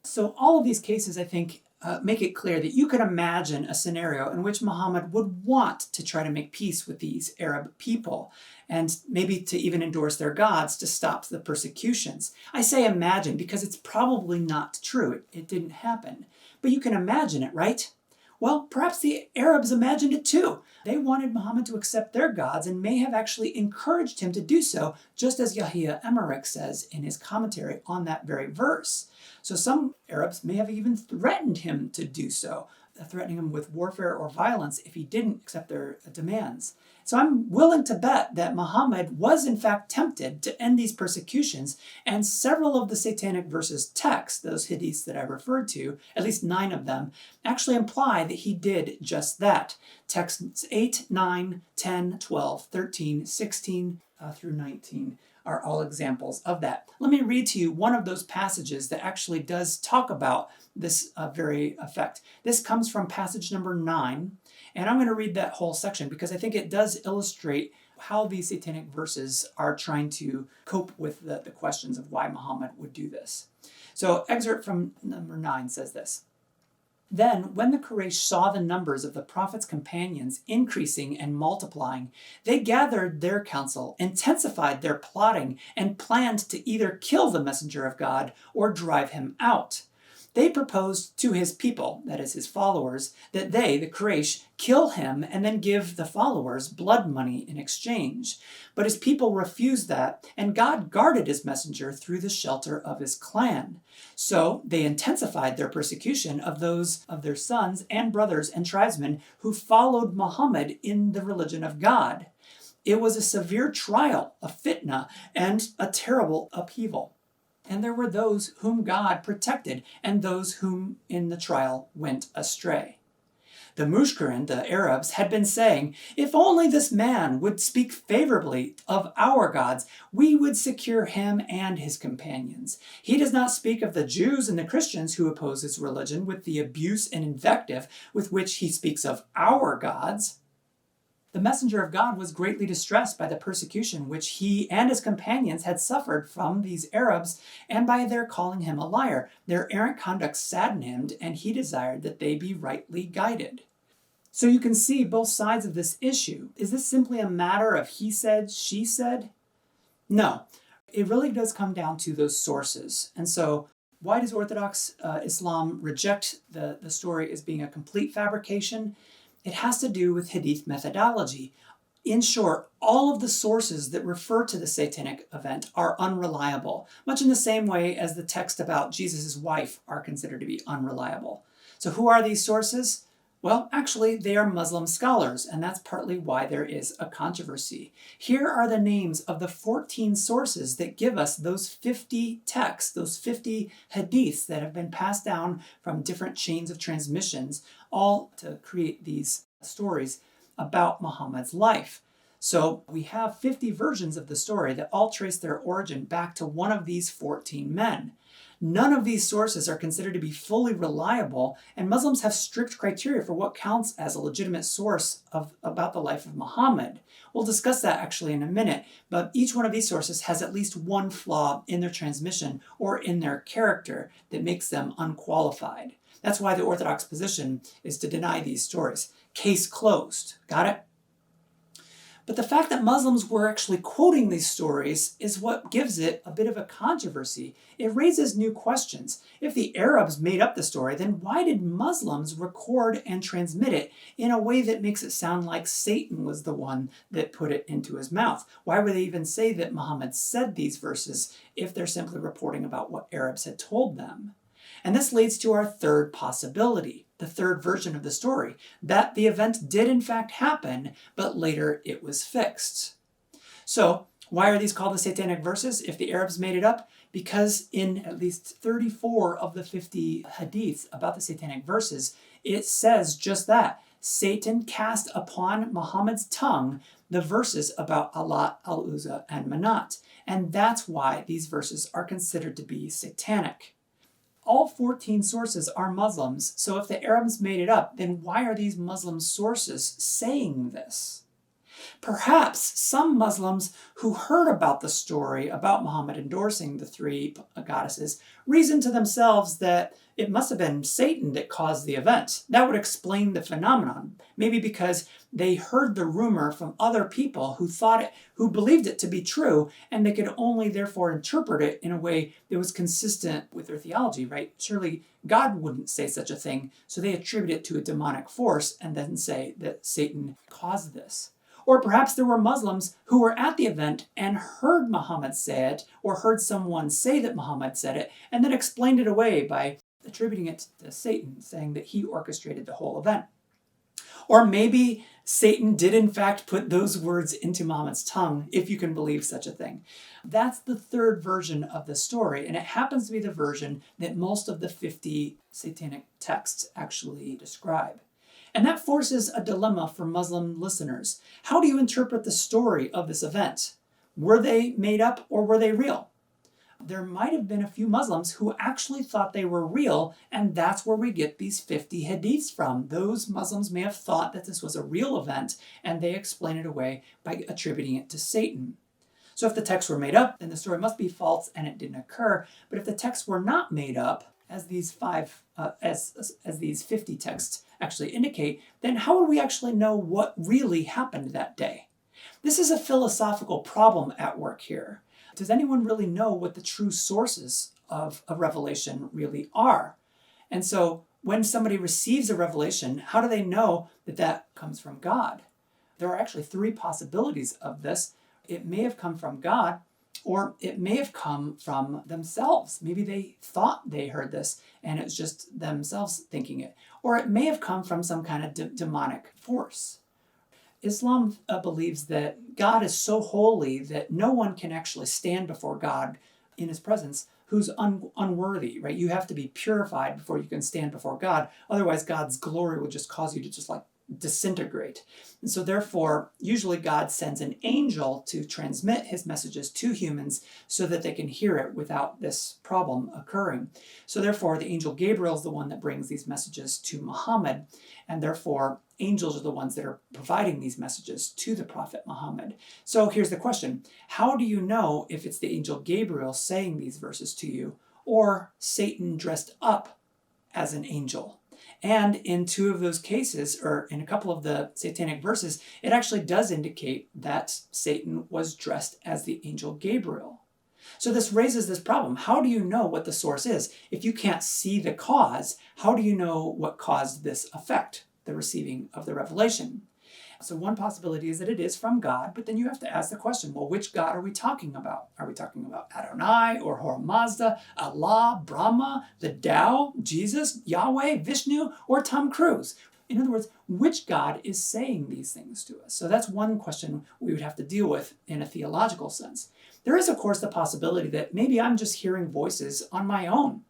So all of these cases, I think, make it clear that you could imagine a scenario in which Muhammad would want to try to make peace with these Arab people and maybe to even endorse their gods to stop the persecutions. I say imagine because it's probably not true. It didn't happen. But you can imagine it, right? Well, perhaps the Arabs imagined it too. They wanted Muhammad to accept their gods and may have actually encouraged him to do so, just as Yahya Emmerich says in his commentary on that very verse. So some Arabs may have even threatened him to do so, threatening him with warfare or violence if he didn't accept their demands. So I'm willing to bet that Muhammad was in fact tempted to end these persecutions, and several of the Satanic Verses texts, those hadiths that I referred to, at least 9 of them, actually imply that he did just that. Texts 8, 9, 10, 12, 13, 16 through 19 are all examples of that. Let me read to you one of those passages that actually does talk about this very effect. This comes from passage number 9, and I'm going to read that whole section because I think it does illustrate how these Satanic Verses are trying to cope with the questions of why Muhammad would do this. So excerpt from number 9 says this. Then, when the Quraysh saw the numbers of the Prophet's companions increasing and multiplying, they gathered their counsel, intensified their plotting, and planned to either kill the messenger of God or drive him out. They proposed to his people, that is his followers, that they, the Quraysh, kill him and then give the followers blood money in exchange. But his people refused that, and God guarded his messenger through the shelter of his clan. So they intensified their persecution of those of their sons and brothers and tribesmen who followed Muhammad in the religion of God. It was a severe trial, a fitna, and a terrible upheaval. And there were those whom God protected, and those whom in the trial went astray. The Mushkirin, the Arabs, had been saying, if only this man would speak favorably of our gods, we would secure him and his companions. He does not speak of the Jews and the Christians who oppose his religion with the abuse and invective with which he speaks of our gods. The messenger of God was greatly distressed by the persecution which he and his companions had suffered from these Arabs, and by their calling him a liar. Their errant conduct saddened him, and he desired that they be rightly guided. So you can see both sides of this issue. Is this simply a matter of he said, she said? No. It really does come down to those sources. And so why does Orthodox Islam reject the story as being a complete fabrication? It has to do with Hadith methodology. In short, all of the sources that refer to the satanic event are unreliable, much in the same way as the text about Jesus' wife are considered to be unreliable. So who are these sources? Well, actually, they are Muslim scholars, and that's partly why there is a controversy. Here are the names of the 14 sources that give us those 50 texts, those 50 hadiths that have been passed down from different chains of transmissions, all to create these stories about Muhammad's life. So we have 50 versions of the story that all trace their origin back to one of these 14 men. None of these sources are considered to be fully reliable, and Muslims have strict criteria for what counts as a legitimate source about the life of Muhammad. We'll discuss that actually in a minute, but each one of these sources has at least one flaw in their transmission or in their character that makes them unqualified. That's why the orthodox position is to deny these stories. Case closed. Got it? But the fact that Muslims were actually quoting these stories is what gives it a bit of a controversy. It raises new questions. If the Arabs made up the story, then why did Muslims record and transmit it in a way that makes it sound like Satan was the one that put it into his mouth? Why would they even say that Muhammad said these verses if they're simply reporting about what Arabs had told them? And this leads to our third possibility, the third version of the story, that the event did in fact happen, but later it was fixed. So, why are these called the Satanic Verses if the Arabs made it up? Because in at least 34 of the 50 hadiths about the Satanic Verses, it says just that. Satan cast upon Muhammad's tongue the verses about al-Lat, al-Uzza, and Manat. And that's why these verses are considered to be satanic. All 14 sources are Muslims, so if the Arabs made it up, then why are these Muslim sources saying this? Perhaps some Muslims who heard about the story about Muhammad endorsing the three goddesses reasoned to themselves that it must have been Satan that caused the event. That would explain the phenomenon. Maybe because they heard the rumor from other people who believed it to be true, and they could only therefore interpret it in a way that was consistent with their theology, right? Surely God wouldn't say such a thing, so they attribute it to a demonic force and then say that Satan caused this. Or perhaps there were Muslims who were at the event and heard Muhammad say it, or heard someone say that Muhammad said it, and then explained it away by attributing it to Satan, saying that he orchestrated the whole event. Or maybe Satan did in fact put those words into Muhammad's tongue, if you can believe such a thing. That's the third version of the story, and it happens to be the version that most of the 50 satanic texts actually describe. And that forces a dilemma for Muslim listeners. How do you interpret the story of this event? Were they made up or were they real? There might have been a few Muslims who actually thought they were real, and that's where we get these 50 hadiths from. Those Muslims may have thought that this was a real event, and they explain it away by attributing it to Satan. So if the texts were made up, then the story must be false and it didn't occur. But if the texts were not made up, as these 50 texts actually indicate, then how would we actually know what really happened that day? This is a philosophical problem at work here. Does anyone really know what the true sources of a revelation really are? And so when somebody receives a revelation, how do they know that that comes from God? There are actually three possibilities of this. It may have come from God, or it may have come from themselves. Maybe they thought they heard this and it was just themselves thinking it. Or it may have come from some kind of demonic force. Islam believes that God is so holy that no one can actually stand before God in his presence who's unworthy, right? You have to be purified before you can stand before God. Otherwise, God's glory would just cause you to just like disintegrate. And so therefore, usually God sends an angel to transmit his messages to humans so that they can hear it without this problem occurring. So therefore, the angel Gabriel is the one that brings these messages to Muhammad, and therefore angels are the ones that are providing these messages to the prophet Muhammad. So here's the question. How do you know if it's the angel Gabriel saying these verses to you, or Satan dressed up as an angel? And in two of those cases, or in a couple of the satanic verses, it actually does indicate that Satan was dressed as the angel Gabriel. So this raises this problem. How do you know what the source is? If you can't see the cause, how do you know what caused this effect, the receiving of the revelation? So one possibility is that it is from God, but then you have to ask the question, well, which God are we talking about? Are we talking about Adonai or Hora Mazda, Allah, Brahma, the Tao, Jesus, Yahweh, Vishnu, or Tom Cruise? In other words, which God is saying these things to us? So that's one question we would have to deal with in a theological sense. There is, of course, the possibility that maybe I'm just hearing voices on my own.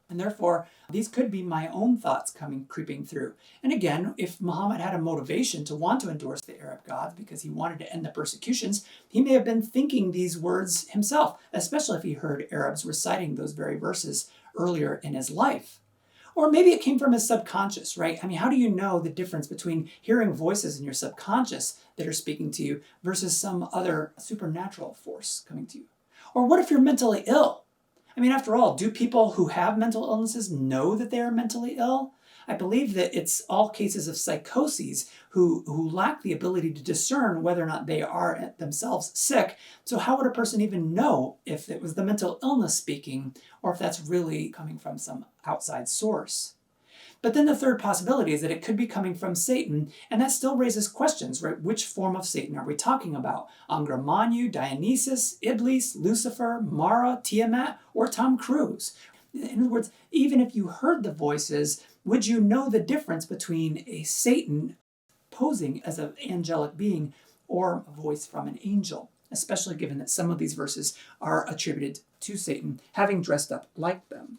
And therefore, these could be my own thoughts creeping through. And again, if Muhammad had a motivation to want to endorse the Arab gods because he wanted to end the persecutions, he may have been thinking these words himself, especially if he heard Arabs reciting those very verses earlier in his life. Or maybe it came from his subconscious, right? I mean, how do you know the difference between hearing voices in your subconscious that are speaking to you versus some other supernatural force coming to you? Or what if you're mentally ill? I mean, after all, do people who have mental illnesses know that they are mentally ill? I believe that it's all cases of psychoses who lack the ability to discern whether or not they are themselves sick. So how would a person even know if it was the mental illness speaking or if that's really coming from some outside source? But then the third possibility is that it could be coming from Satan, and that still raises questions, right? Which form of Satan are we talking about? Angra Mainyu, Dionysus, Iblis, Lucifer, Mara, Tiamat, or Tom Cruise? In other words, even if you heard the voices, would you know the difference between a Satan posing as an angelic being or a voice from an angel? Especially given that some of these verses are attributed to Satan, having dressed up like them.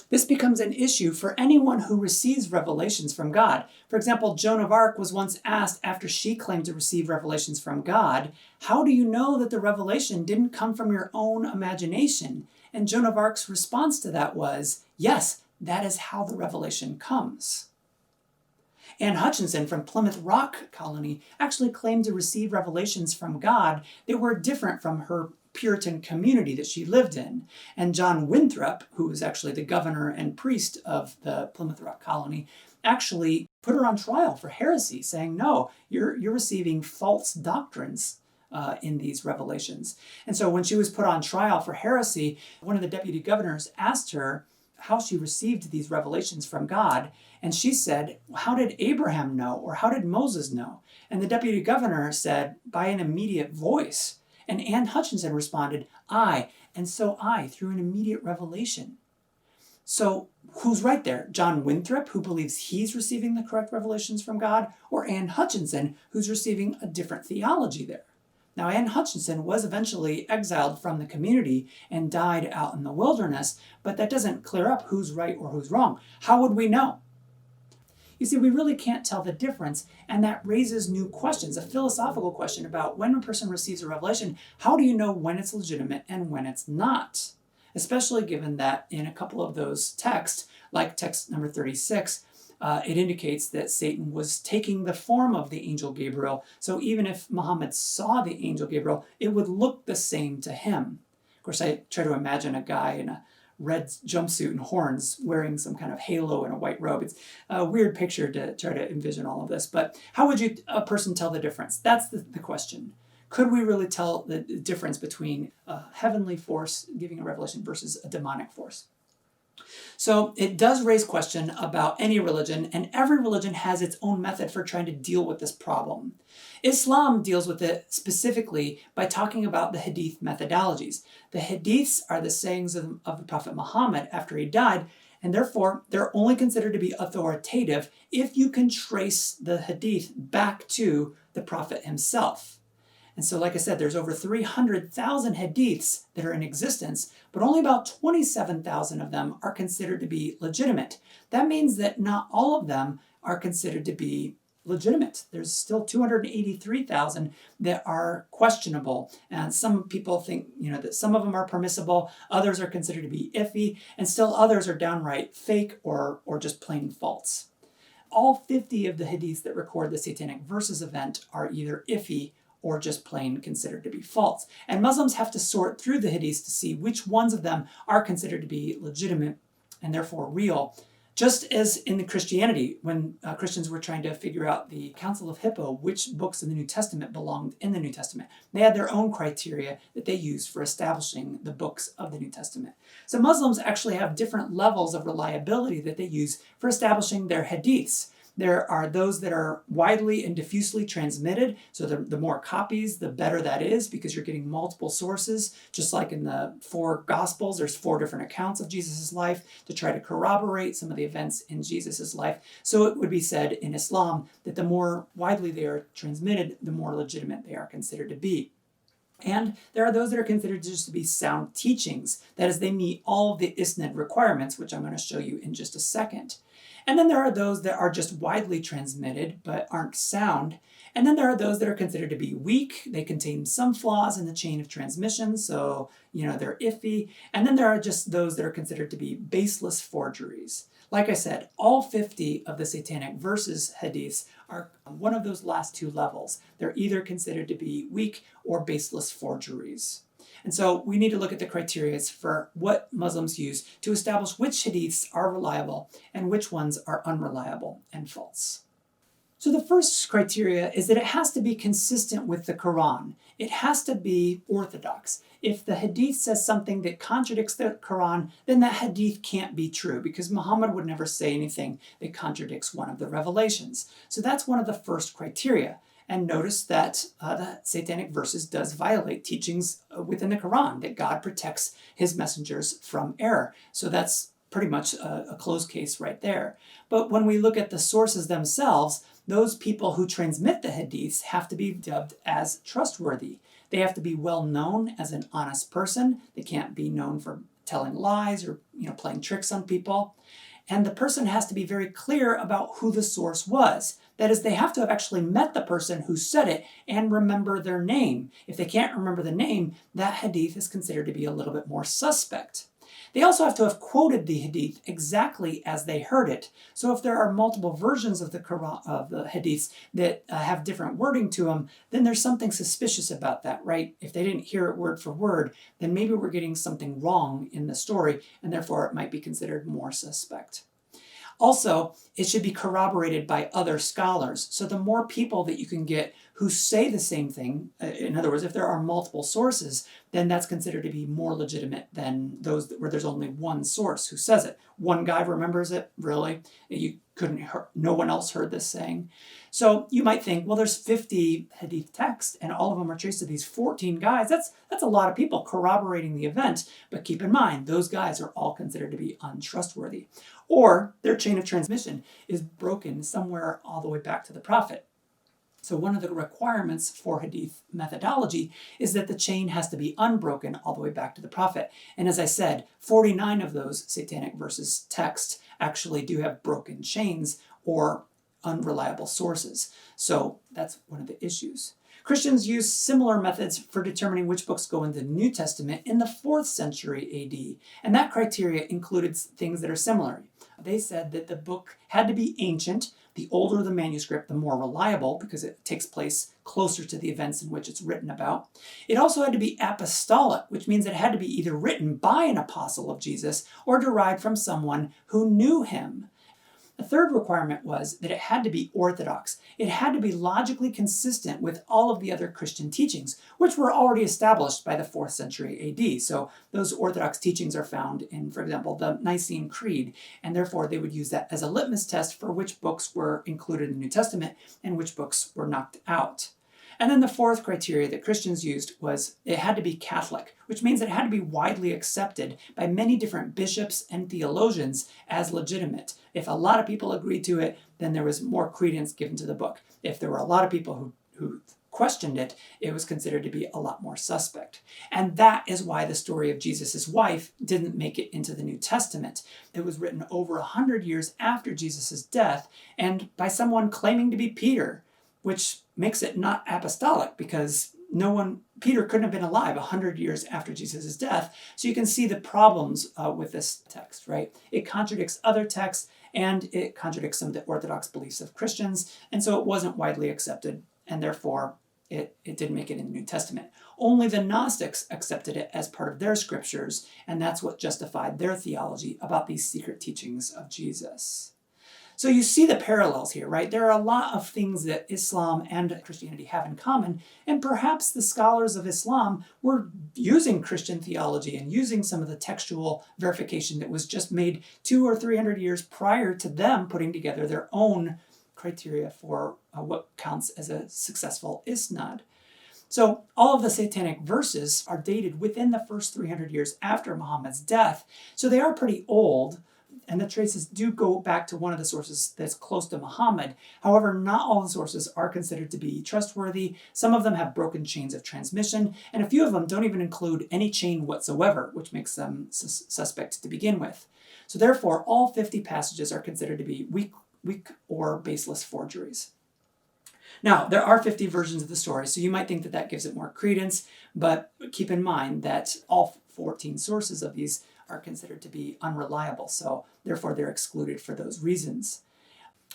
This becomes an issue for anyone who receives revelations from God. For example, Joan of Arc was once asked after she claimed to receive revelations from God, how do you know that the revelation didn't come from your own imagination? And Joan of Arc's response to that was, yes, that is how the revelation comes. Anne Hutchinson from Plymouth Rock Colony actually claimed to receive revelations from God that were different from her Puritan community that she lived in. And John Winthrop, who was actually the governor and priest of the Plymouth Rock Colony, actually put her on trial for heresy, saying, no, you're receiving false doctrines in these revelations. And so when she was put on trial for heresy, one of the deputy governors asked her how she received these revelations from God. And she said, how did Abraham know? Or how did Moses know? And the deputy governor said, by an immediate voice. And Anne Hutchinson responded, I, and so I, through an immediate revelation. So who's right there? John Winthrop, who believes he's receiving the correct revelations from God, or Anne Hutchinson, who's receiving a different theology there? Now, Anne Hutchinson was eventually exiled from the community and died out in the wilderness, but that doesn't clear up who's right or who's wrong. How would we know? You see, we really can't tell the difference, and that raises new questions, a philosophical question about when a person receives a revelation, how do you know when it's legitimate and when it's not? Especially given that in a couple of those texts, like text number 36, it indicates that Satan was taking the form of the angel Gabriel. So even if Muhammad saw the angel Gabriel, it would look the same to him. Of course, I try to imagine a guy in a red jumpsuit and horns wearing some kind of halo and a white robe. It's a weird picture to try to envision all of this. But how would a person tell the difference? That's the question. Could we really tell the difference between a heavenly force giving a revelation versus a demonic force? So it does raise question about any religion, and every religion has its own method for trying to deal with this problem. Islam deals with it specifically by talking about the hadith methodologies. The hadiths are the sayings of the Prophet Muhammad after he died, and therefore they're only considered to be authoritative if you can trace the hadith back to the Prophet himself. And so, like I said, there's over 300,000 hadiths that are in existence, but only about 27,000 of them are considered to be legitimate. That means that not all of them are considered to be legitimate. There's still 283,000 that are questionable. And some people think, that some of them are permissible, others are considered to be iffy, and still others are downright fake or just plain false. All 50 of the hadiths that record the Satanic Verses event are either iffy or just plain considered to be false. And Muslims have to sort through the hadiths to see which ones of them are considered to be legitimate and therefore real. Just as in Christianity, when Christians were trying to figure out the Council of Hippo, which books in the New Testament belonged in the New Testament, they had their own criteria that they used for establishing the books of the New Testament. So Muslims actually have different levels of reliability that they use for establishing their hadiths. There are those that are widely and diffusely transmitted. So the more copies, the better that is, because you're getting multiple sources. Just like in the 4 Gospels, there's 4 different accounts of Jesus' life to try to corroborate some of the events in Jesus' life. So it would be said in Islam that the more widely they are transmitted, the more legitimate they are considered to be. And there are those that are considered just to be sound teachings. That is, they meet all of the isnad requirements, which I'm going to show you in just a second. And then there are those that are just widely transmitted but aren't sound. And then there are those that are considered to be weak. They contain some flaws in the chain of transmission, so, they're iffy. And then there are just those that are considered to be baseless forgeries. Like I said, all 50 of the Satanic Verses hadiths are one of those last 2 levels. They're either considered to be weak or baseless forgeries. And so we need to look at the criteria for what Muslims use to establish which hadiths are reliable and which ones are unreliable and false. So the first criteria is that it has to be consistent with the Quran. It has to be orthodox. If the hadith says something that contradicts the Quran, then that hadith can't be true, because Muhammad would never say anything that contradicts one of the revelations. So that's one of the first criteria. And notice that the Satanic Verses does violate teachings within the Quran, that God protects his messengers from error. So that's pretty much a closed case right there. But when we look at the sources themselves, those people who transmit the hadiths have to be dubbed as trustworthy. They have to be well known as an honest person. They can't be known for telling lies or playing tricks on people. And the person has to be very clear about who the source was. That is, they have to have actually met the person who said it and remember their name. If they can't remember the name, that hadith is considered to be a little bit more suspect. They also have to have quoted the hadith exactly as they heard it. So if there are multiple versions of the Quran, of the hadiths that have different wording to them, then there's something suspicious about that, right? If they didn't hear it word for word, then maybe we're getting something wrong in the story, and therefore it might be considered more suspect. Also, it should be corroborated by other scholars. So the more people that you can get who say the same thing, in other words, if there are multiple sources, then that's considered to be more legitimate than those where there's only one source who says it. One guy remembers it, really? No one else heard this saying. So you might think, well, there's 50 hadith texts and all of them are traced to these 14 guys. That's a lot of people corroborating the event. But keep in mind, those guys are all considered to be untrustworthy. Or their chain of transmission is broken somewhere all the way back to the Prophet. So one of the requirements for hadith methodology is that the chain has to be unbroken all the way back to the Prophet. And as I said, 49 of those Satanic Verses texts actually do have broken chains or unreliable sources. So that's one of the issues. Christians use similar methods for determining which books go into the New Testament in the 4th century AD. And that criteria included things that are similar. They said that the book had to be ancient. The older the manuscript, the more reliable, because it takes place closer to the events in which it's written about. It also had to be apostolic, which means it had to be either written by an apostle of Jesus or derived from someone who knew him. The third requirement was that it had to be orthodox. It had to be logically consistent with all of the other Christian teachings, which were already established by the 4th century AD. So those orthodox teachings are found in, for example, the Nicene Creed, and therefore they would use that as a litmus test for which books were included in the New Testament and which books were knocked out. And then the 4th criteria that Christians used was it had to be Catholic, which means it had to be widely accepted by many different bishops and theologians as legitimate. If a lot of people agreed to it, then there was more credence given to the book. If there were a lot of people who questioned it, it was considered to be a lot more suspect. And that is why the story of Jesus' wife didn't make it into the New Testament. It was written over 100 years after Jesus' death and by someone claiming to be Peter, which makes it not apostolic because Peter couldn't have been alive 100 years after Jesus' death. So you can see the problems with this text, right? It contradicts other texts and it contradicts some of the orthodox beliefs of Christians. And so it wasn't widely accepted and therefore it didn't make it in the New Testament. Only the Gnostics accepted it as part of their scriptures, and that's what justified their theology about these secret teachings of Jesus. So you see the parallels here, right? There are a lot of things that Islam and Christianity have in common, and perhaps the scholars of Islam were using Christian theology and using some of the textual verification that was just made 200 or 300 years prior to them putting together their own criteria for what counts as a successful isnad. So all of the Satanic verses are dated within the first 300 years after Muhammad's death. So they are pretty old, and the traces do go back to one of the sources that's close to Muhammad. However, not all the sources are considered to be trustworthy. Some of them have broken chains of transmission, and a few of them don't even include any chain whatsoever, which makes them suspect to begin with. So therefore, all 50 passages are considered to be weak or baseless forgeries. Now, there are 50 versions of the story, so you might think that that gives it more credence, but keep in mind that all 14 sources of these are considered to be unreliable, so therefore they're excluded for those reasons.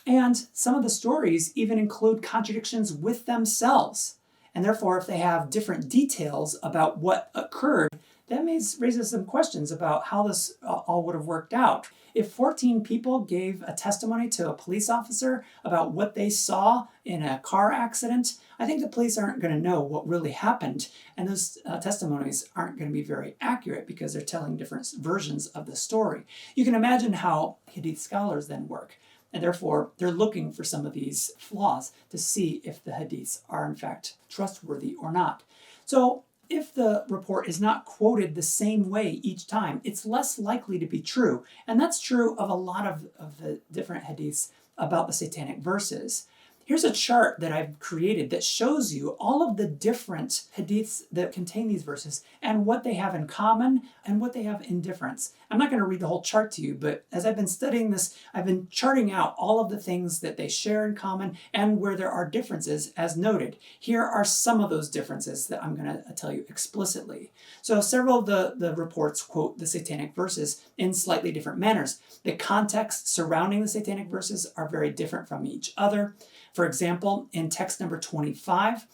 And some of the stories even include contradictions with themselves, and therefore if they have different details about what occurred, that raises some questions about how this all would have worked out. If 14 people gave a testimony to a police officer about what they saw in a car accident, I think the police aren't going to know what really happened, and those testimonies aren't going to be very accurate because they're telling different versions of the story. You can imagine how Hadith scholars then work, and therefore they're looking for some of these flaws to see if the Hadiths are in fact trustworthy or not. So if the report is not quoted the same way each time, it's less likely to be true. And that's true of a lot of the different hadiths about the Satanic verses. Here's a chart that I've created that shows you all of the different hadiths that contain these verses and what they have in common and what they have in difference. I'm not going to read the whole chart to you, but as I've been studying this, I've been charting out all of the things that they share in common and where there are differences as noted. Here are some of those differences that I'm going to tell you explicitly. So several of the reports quote the Satanic verses in slightly different manners. The context surrounding the Satanic verses are very different from each other. For example, in text number 25,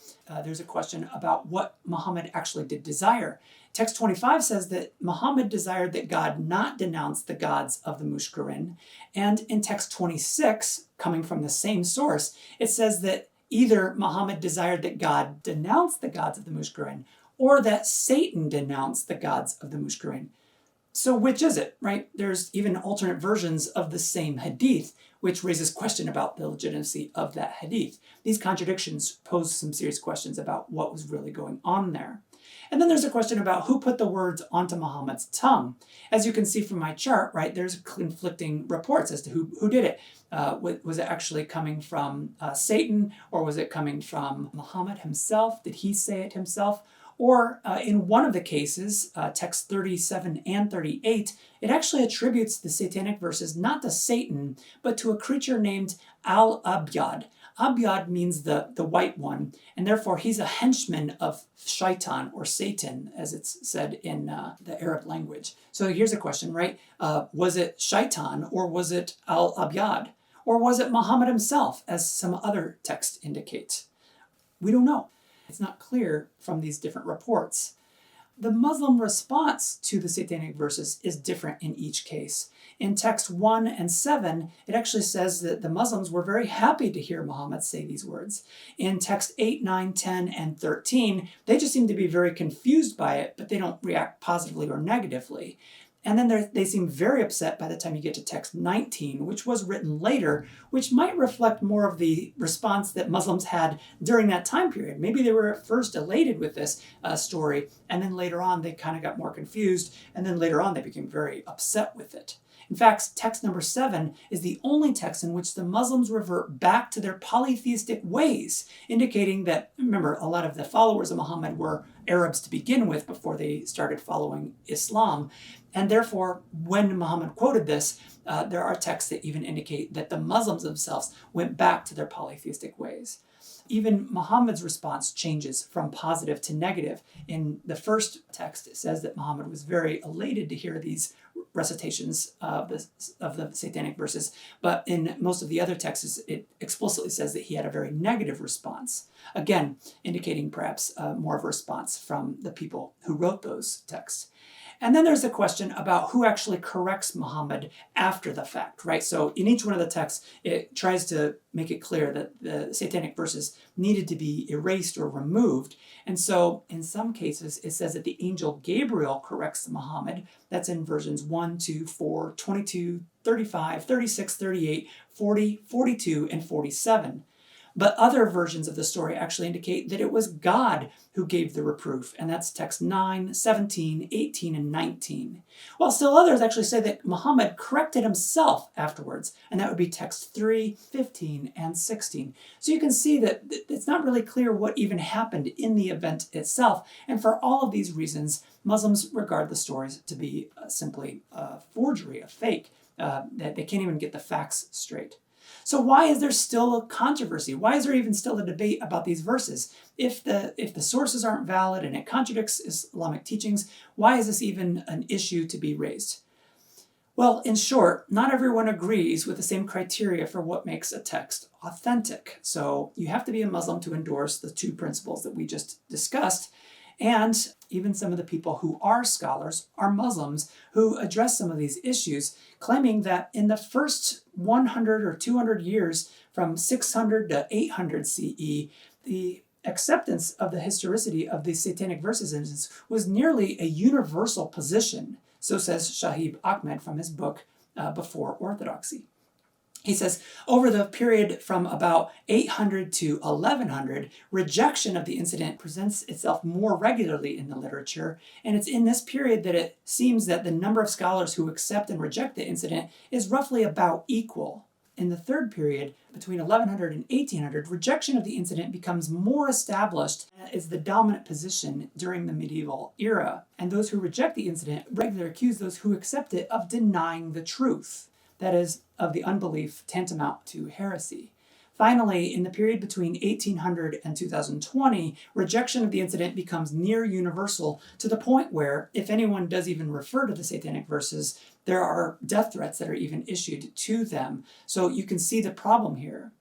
there's a question about what Muhammad actually did desire. Text 25 says that Muhammad desired that God not denounce the gods of the Mushkirin. And in text 26, coming from the same source, it says that either Muhammad desired that God denounce the gods of the Mushkirin or that Satan denounce the gods of the Mushkirin. So which is it, right? There's even alternate versions of the same hadith, which raises question about the legitimacy of that hadith. These contradictions pose some serious questions about what was really going on there. And then there's a question about who put the words onto Muhammad's tongue. As you can see from my chart, right, there's conflicting reports as to who did it. Was it actually coming from Satan, or was it coming from Muhammad himself? Did he say it himself? Or in one of the cases, text 37 and 38, it actually attributes the Satanic verses not to Satan, but to a creature named al-Abyad. Abyad means the white one, and therefore he's a henchman of Shaitan, or Satan, as it's said in the Arab language. So here's a question, right? Was it Shaitan, or was it al-Abyad? Or was it Muhammad himself, as some other text indicates? We don't know. It's not clear from these different reports. The Muslim response to the Satanic verses is different in each case. In text 1 and 7, it actually says that the Muslims were very happy to hear Muhammad say these words. In text 8, 9, 10, and 13, they just seem to be very confused by it, but they don't react positively or negatively. And then they seem very upset by the time you get to text 19, which was written later, which might reflect more of the response that Muslims had during that time period. Maybe they were at first elated with this story, and then later on they kind of got more confused, and then later on they became very upset with it. In fact, text number 7 is the only text in which the Muslims revert back to their polytheistic ways, indicating that, remember, a lot of the followers of Muhammad were Arabs to begin with before they started following Islam. And therefore, when Muhammad quoted this, there are texts that even indicate that the Muslims themselves went back to their polytheistic ways. Even Muhammad's response changes from positive to negative. In the first text, it says that Muhammad was very elated to hear these recitations of the Satanic verses, but in most of the other texts, it explicitly says that he had a very negative response, again, indicating perhaps more of a response from the people who wrote those texts. And then there's a question about who actually corrects Muhammad after the fact, right? So in each one of the texts, it tries to make it clear that the Satanic verses needed to be erased or removed. And so in some cases, it says that the angel Gabriel corrects Muhammad. That's in versions 1, 2, 4, 22, 35, 36, 38, 40, 42, and 47. But other versions of the story actually indicate that it was God who gave the reproof, and that's text 9, 17, 18, and 19. While still others actually say that Muhammad corrected himself afterwards, and that would be text 3, 15, and 16. So you can see that it's not really clear what even happened in the event itself, and for all of these reasons, Muslims regard the stories to be simply a forgery, a fake, that they can't even get the facts straight. So why is there still a controversy? Why is there even still a debate about these verses? If the sources aren't valid and it contradicts Islamic teachings, why is this even an issue to be raised? Well, in short, not everyone agrees with the same criteria for what makes a text authentic. So you have to be a Muslim to endorse the two principles that we just discussed. And even some of the people who are scholars are Muslims who address some of these issues, claiming that in the first 100 or 200 years, from 600 to 800 CE, the acceptance of the historicity of the Satanic Verses was nearly a universal position. So says Shahib Ahmed from his book, Before Orthodoxy. He says, over the period from about 800 to 1100, rejection of the incident presents itself more regularly in the literature, and it's in this period that it seems that the number of scholars who accept and reject the incident is roughly about equal. In the third period, between 1100 and 1800, rejection of the incident becomes more established as the dominant position during the medieval era, and those who reject the incident regularly accuse those who accept it of denying the truth. That is, of the unbelief tantamount to heresy. Finally, in the period between 1800 and 2020, rejection of the incident becomes near universal to the point where, if anyone does even refer to the Satanic Verses, there are death threats that are even issued to them. So you can see the problem here.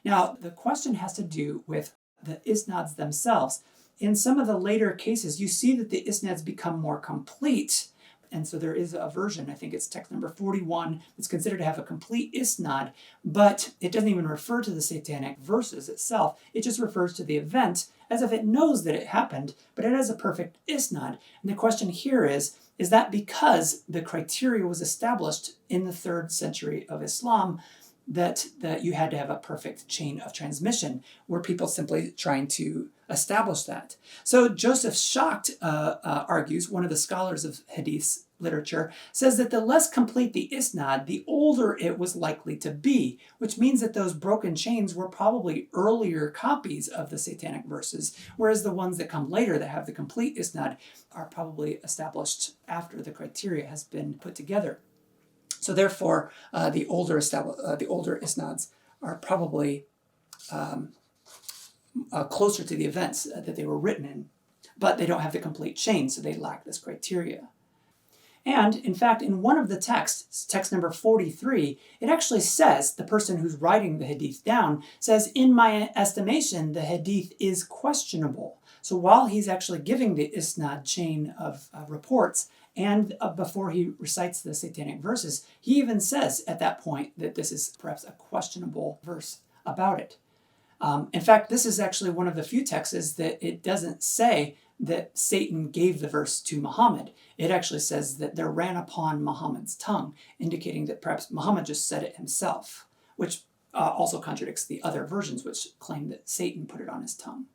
Now, the question has to do with the isnads themselves. In some of the later cases, you see that the isnads become more complete. And so there is a version, I think it's text number 41, that's considered to have a complete isnad, but it doesn't even refer to the Satanic Verses itself. It just refers to the event as if it knows that it happened, but it has a perfect isnad. And the question here is that because the criteria was established in the 3rd century of Islam, that you had to have a perfect chain of transmission? Were people simply trying to establish that? So Joseph Schacht argues, one of the scholars of Hadith literature, says that the less complete the isnad, the older it was likely to be, which means that those broken chains were probably earlier copies of the Satanic Verses, whereas the ones that come later that have the complete isnad are probably established after the criteria has been put together. So therefore, the older isnads are probably closer to the events that they were written in, but they don't have the complete chain, so they lack this criteria. And in fact, in one of the texts, text number 43, it actually says, the person who's writing the hadith down says, in my estimation, the hadith is questionable. So while he's actually giving the isnad chain of reports, and before he recites the Satanic Verses, he even says at that point that this is perhaps a questionable verse about it. In fact, this is actually one of the few texts that it doesn't say that Satan gave the verse to Muhammad. It actually says that there ran upon Muhammad's tongue, indicating that perhaps Muhammad just said it himself, which also contradicts the other versions which claim that Satan put it on his tongue.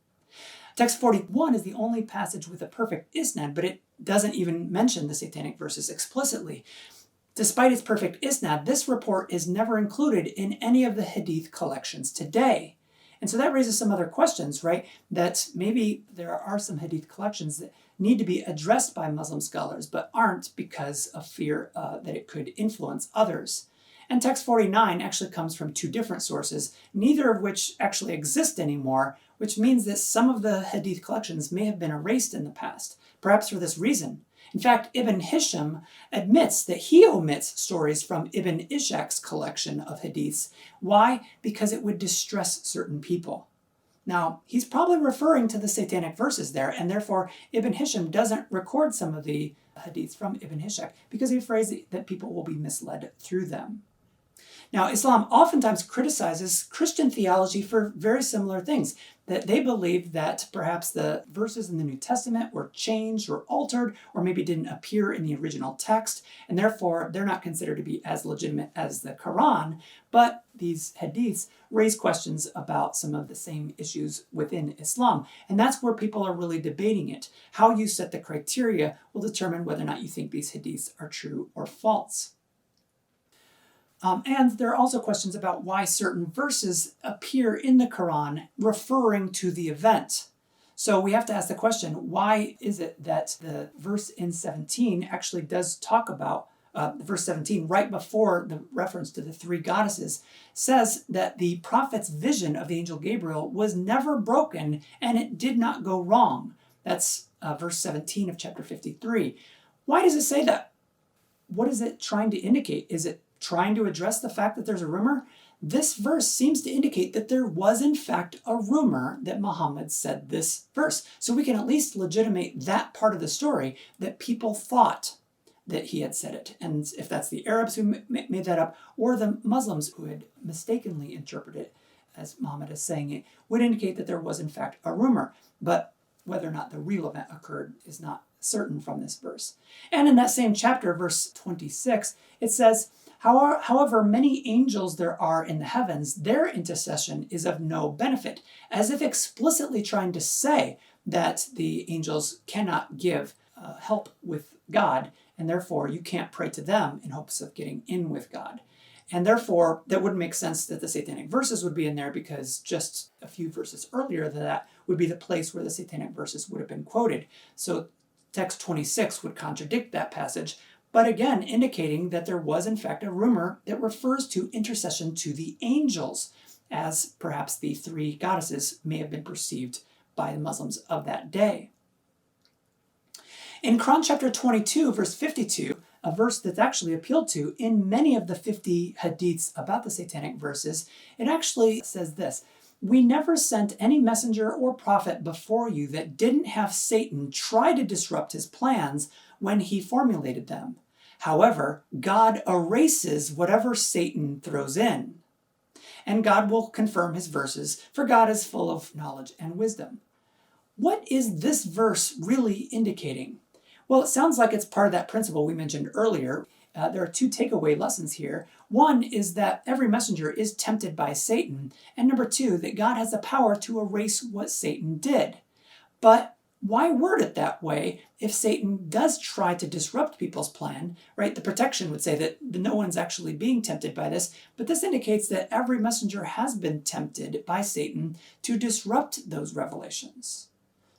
Text 41 is the only passage with a perfect isnad, but it doesn't even mention the Satanic Verses explicitly. Despite its perfect isnad, this report is never included in any of the hadith collections today. And so that raises some other questions, right? That maybe there are some hadith collections that need to be addressed by Muslim scholars, but aren't because of fear that it could influence others. And text 49 actually comes from two different sources, neither of which actually exist anymore, which means that some of the hadith collections may have been erased in the past, perhaps for this reason. In fact, Ibn Hisham admits that he omits stories from Ibn Ishaq's collection of hadiths. Why? Because it would distress certain people. Now, he's probably referring to the Satanic Verses there, and therefore Ibn Hisham doesn't record some of the hadiths from Ibn Hishak because he's afraid that people will be misled through them. Now, Islam oftentimes criticizes Christian theology for very similar things, that they believe that perhaps the verses in the New Testament were changed or altered, or maybe didn't appear in the original text, and therefore they're not considered to be as legitimate as the Quran, but these hadiths raise questions about some of the same issues within Islam, and that's where people are really debating it. How you set the criteria will determine whether or not you think these hadiths are true or false. And there are also questions about why certain verses appear in the Quran referring to the event. So we have to ask the question, why is it that the verse in 17 actually does talk about, verse 17, right before the reference to the three goddesses, says that the prophet's vision of the angel Gabriel was never broken and it did not go wrong. That's verse 17 of chapter 53. Why does it say that? What is it trying to indicate? Is it trying to address the fact that there's a rumor? This verse seems to indicate that there was in fact a rumor that Muhammad said this verse. So we can at least legitimate that part of the story, that people thought that he had said it. And if that's the Arabs who made that up, or the Muslims who had mistakenly interpreted it as Muhammad is saying it, would indicate that there was in fact a rumor. But whether or not the real event occurred is not certain from this verse. And in that same chapter, verse 26, it says, However many angels there are in the heavens, their intercession is of no benefit, as if explicitly trying to say that the angels cannot give help with God, and therefore you can't pray to them in hopes of getting in with God. And therefore, that wouldn't make sense that the Satanic Verses would be in there, because just a few verses earlier than that would be the place where the Satanic Verses would have been quoted. So text 26 would contradict that passage, but again indicating that there was in fact a rumor that refers to intercession to the angels, as perhaps the three goddesses may have been perceived by the Muslims of that day. In Quran chapter 22, verse 52, a verse that's actually appealed to in many of the 50 hadiths about the Satanic Verses, it actually says this: "We never sent any messenger or prophet before you that didn't have Satan try to disrupt his plans when he formulated them. However, God erases whatever Satan throws in. And God will confirm his verses, for God is full of knowledge and wisdom." What is this verse really indicating? Well, it sounds like it's part of that principle we mentioned earlier. There are two takeaway lessons here. One is that every messenger is tempted by Satan, and number two, that God has the power to erase what Satan did. But why word it that way if Satan does try to disrupt people's plan, right? The protection would say that no one's actually being tempted by this, but this indicates that every messenger has been tempted by Satan to disrupt those revelations.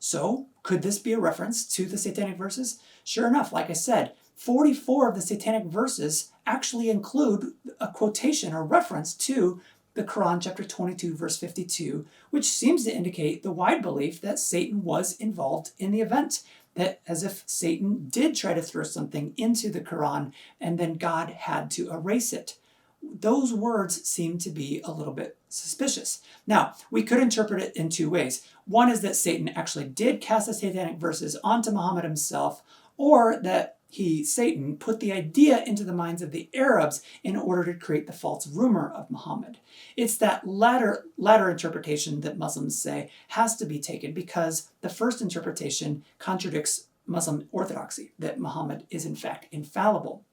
So, could this be a reference to the Satanic Verses? Sure enough, like I said, 44 of the Satanic Verses actually include a quotation or reference to the Quran chapter 22, verse 52, which seems to indicate the wide belief that Satan was involved in the event, that as if Satan did try to throw something into the Quran and then God had to erase it. Those words seem to be a little bit suspicious. Now, we could interpret it in two ways. One is that Satan actually did cast the Satanic Verses onto Muhammad himself, or that Satan, put the idea into the minds of the Arabs in order to create the false rumor of Muhammad. It's that latter interpretation that Muslims say has to be taken, because the first interpretation contradicts Muslim orthodoxy, that Muhammad is in fact infallible.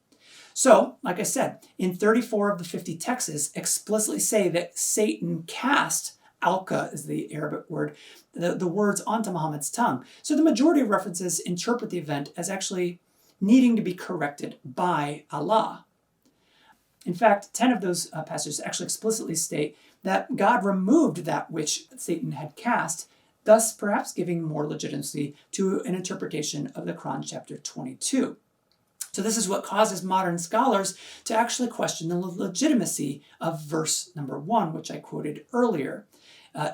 So, like I said, in 34 of the 50 texts explicitly say that Satan cast, alka is the Arabic word, the words onto Muhammad's tongue. So the majority of references interpret the event as actually needing to be corrected by Allah. In fact, 10 of those passages actually explicitly state that God removed that which Satan had cast, thus perhaps giving more legitimacy to an interpretation of the Quran chapter 22. So this is what causes modern scholars to actually question the legitimacy of verse number 1, which I quoted earlier.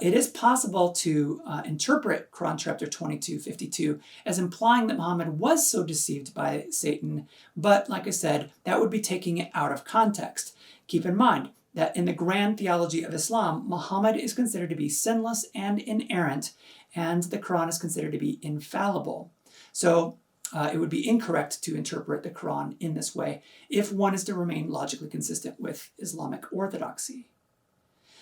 It is possible to interpret Quran chapter 22:52 as implying that Muhammad was so deceived by Satan, but like I said, that would be taking it out of context. Keep in mind that in the grand theology of Islam, Muhammad is considered to be sinless and inerrant, and the Quran is considered to be infallible. So it would be incorrect to interpret the Quran in this way if one is to remain logically consistent with Islamic orthodoxy.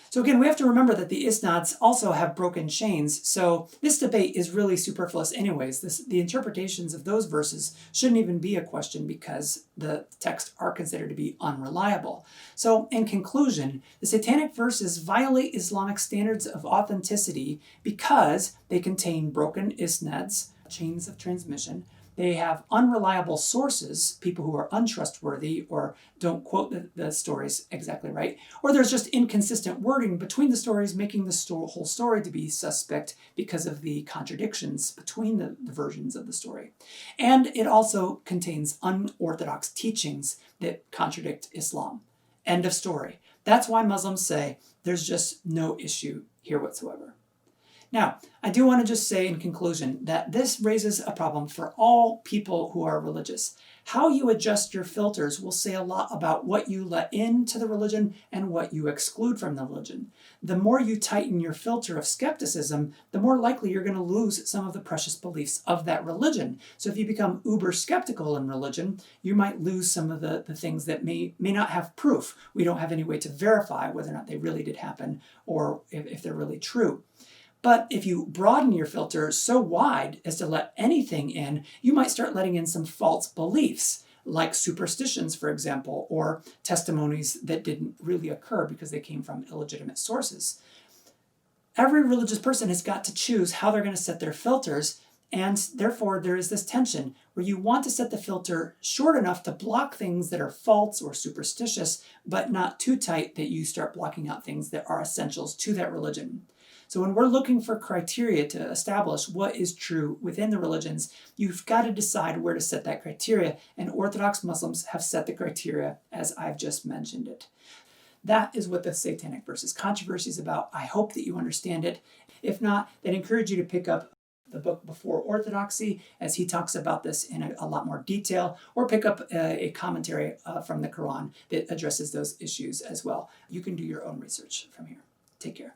So again, we have to remember that the isnads also have broken chains, so this debate is really superfluous anyways. The interpretations of those verses shouldn't even be a question because the texts are considered to be unreliable. So in conclusion, the Satanic Verses violate Islamic standards of authenticity because they contain broken isnads, chains of transmission. They have unreliable sources, people who are untrustworthy or don't quote the stories exactly right, or there's just inconsistent wording between the stories, making the whole story to be suspect because of the contradictions between the versions of the story. And it also contains unorthodox teachings that contradict Islam. End of story. That's why Muslims say there's just no issue here whatsoever. Now, I do want to just say in conclusion that this raises a problem for all people who are religious. How you adjust your filters will say a lot about what you let into the religion and what you exclude from the religion. The more you tighten your filter of skepticism, the more likely you're going to lose some of the precious beliefs of that religion. So if you become uber skeptical in religion, you might lose some of the things that may not have proof. We don't have any way to verify whether or not they really did happen or if they're really true. But if you broaden your filter so wide as to let anything in, you might start letting in some false beliefs, like superstitions, for example, or testimonies that didn't really occur because they came from illegitimate sources. Every religious person has got to choose how they're going to set their filters, and therefore there is this tension where you want to set the filter short enough to block things that are false or superstitious, but not too tight that you start blocking out things that are essentials to that religion. So when we're looking for criteria to establish what is true within the religions, you've got to decide where to set that criteria, and Orthodox Muslims have set the criteria as I've just mentioned it. That is what the Satanic Verses controversy is about. I hope that you understand it. If not, then I encourage you to pick up the book Before Orthodoxy, as he talks about this in a lot more detail, or pick up a commentary from the Quran that addresses those issues as well. You can do your own research from here. Take care.